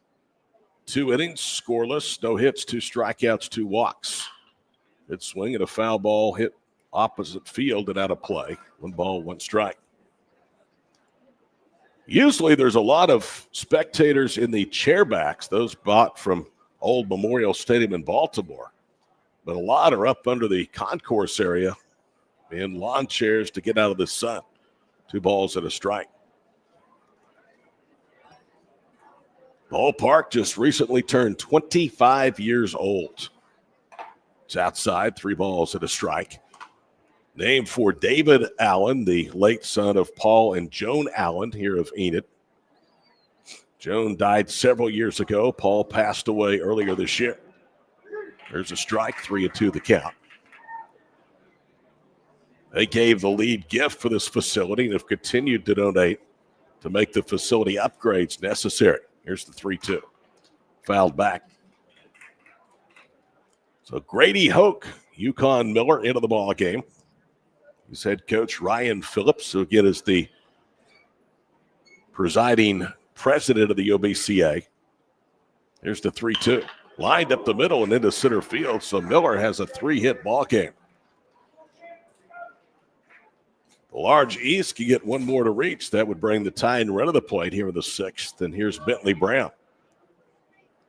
2 innings, scoreless, no hits, 2 strikeouts, 2 walks. Good swing and a foul ball hit opposite field and out of play. 1 ball, 1 strike. Usually there's a lot of spectators in the chairbacks, those bought from Old Memorial Stadium in Baltimore. But a lot are up under the concourse area in lawn chairs to get out of the sun. 2 balls and a strike. Ballpark just recently turned 25 years old. It's outside, 3 balls and a strike. Named for David Allen, the late son of Paul and Joan Allen here of Enid. Joan died several years ago. Paul passed away earlier this year. There's a strike, 3-2 the count. They gave the lead gift for this facility and have continued to donate to make the facility upgrades necessary. Here's the 3-2. Fouled back. So Grady Hoke, UConn Miller into the ball game. He's head coach Ryan Phillips, who again is the presiding president of the OBCA. Here's the 3-2. Lined up the middle and into center field, so Miller has a 3-hit ball game. The large East can get one more to reach. That would bring the tie and run of the plate here in the 6th. And here's Bentley Brown.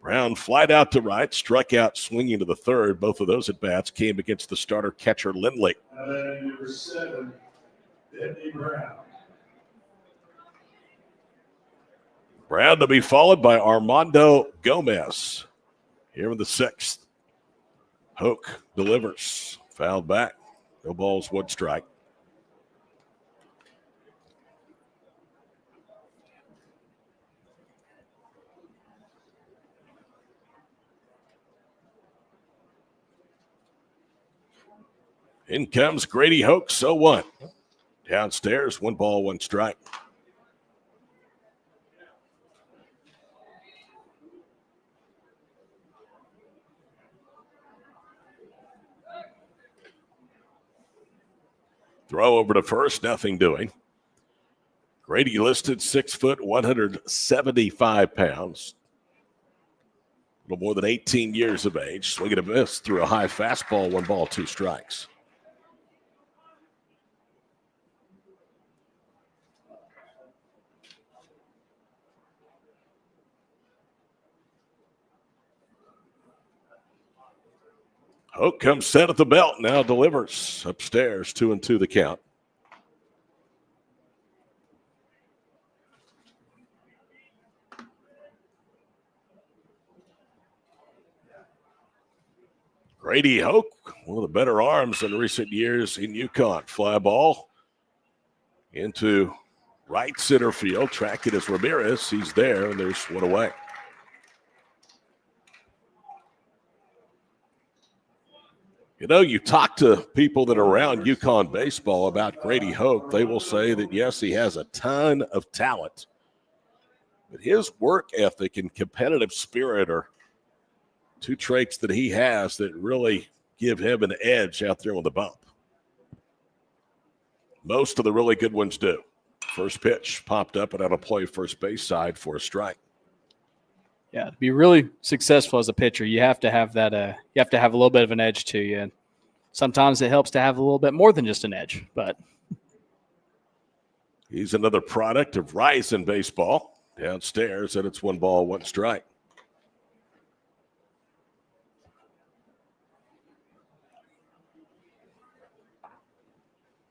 Brown flied out to right, struck out swinging to the 3rd. Both of those at-bats came against the starter catcher Lindley. Number 7, Bentley Brown. Brown to be followed by Armando Gomez here in the 6th. Hoke delivers. Fouled back. No balls, 1 strike. In comes Grady Hoke, so 1. Downstairs, 1 ball, 1 strike. Throw over to first, nothing doing. Grady listed 6 foot, 175 pounds. A little more than 18 years of age. Swing and a miss through a high fastball, 1 ball, 2 strikes. Hoke comes set at the belt, now delivers. Upstairs, 2-2 the count. Grady Hoke, one of the better arms in recent years in UConn. Fly ball into right center field. Tracked it as Ramirez. He's there, and there's 1 away. You know, you talk to people that are around UConn baseball about Grady Hoke, they will say that, yes, he has a ton of talent. But his work ethic and competitive spirit are 2 traits that he has that really give him an edge out there on the bump. Most of the really good ones do. First pitch popped up and out of play first base side for a strike. Yeah, to be really successful as a pitcher, you have to have that. You have to have a little bit of an edge to you. And sometimes it helps to have a little bit more than just an edge. But he's another product of Ryzen baseball. Downstairs, and it's 1 ball, 1 strike.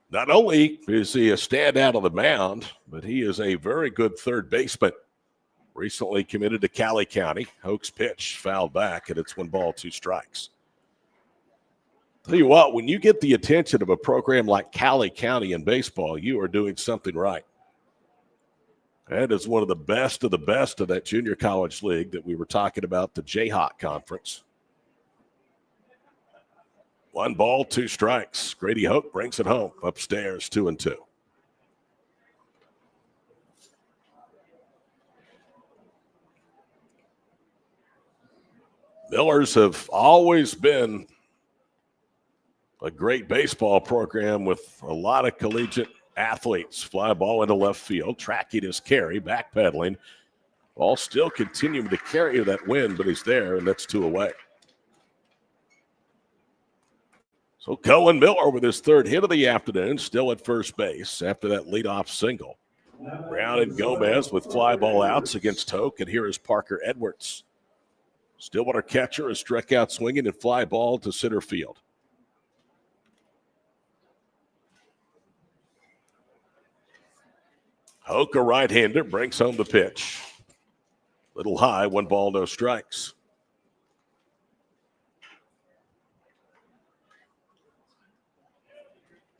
Not only is he a standout on the mound, but he is a very good third baseman. Recently committed to Cali County. Hoke's pitch fouled back, and it's 1 ball, 2 strikes. Tell you what, when you get the attention of a program like Cali County in baseball, you are doing something right. That is one of the best of that junior college league that we were talking about, the Jayhawk Conference. 1 ball, 2 strikes. Grady Hoke brings it home. Upstairs, 2-2. Millers have always been a great baseball program with a lot of collegiate athletes. Fly ball into left field. Tracking his carry, backpedaling. Ball still continuing to carry that wind, but he's there, and that's 2 away. So Cohen Miller with his 3rd hit of the afternoon, still at first base after that leadoff single. Brown and Gomez with fly ball outs against Hoke, and here is Parker Edwards. Stillwater catcher is struck out swinging and fly ball to center field. Hoke, a right-hander, brings home the pitch. Little high, 1 ball, no strikes.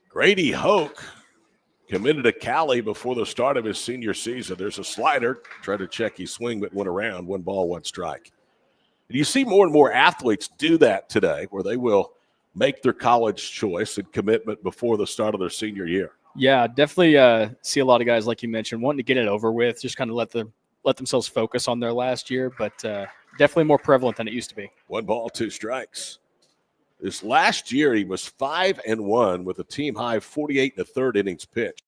Grady Hoke committed to Cali before the start of his senior season. There's a slider. Tried to check his swing, but went around. 1 ball, 1 strike. And you see more and more athletes do that today, where they will make their college choice and commitment before the start of their senior year. Yeah, definitely see a lot of guys, like you mentioned, wanting to get it over with, just kind of let themselves focus on their last year, but definitely more prevalent than it used to be. 1 ball, 2 strikes. This last year, he was 5-1 with a team high 48 1/3 innings pitched.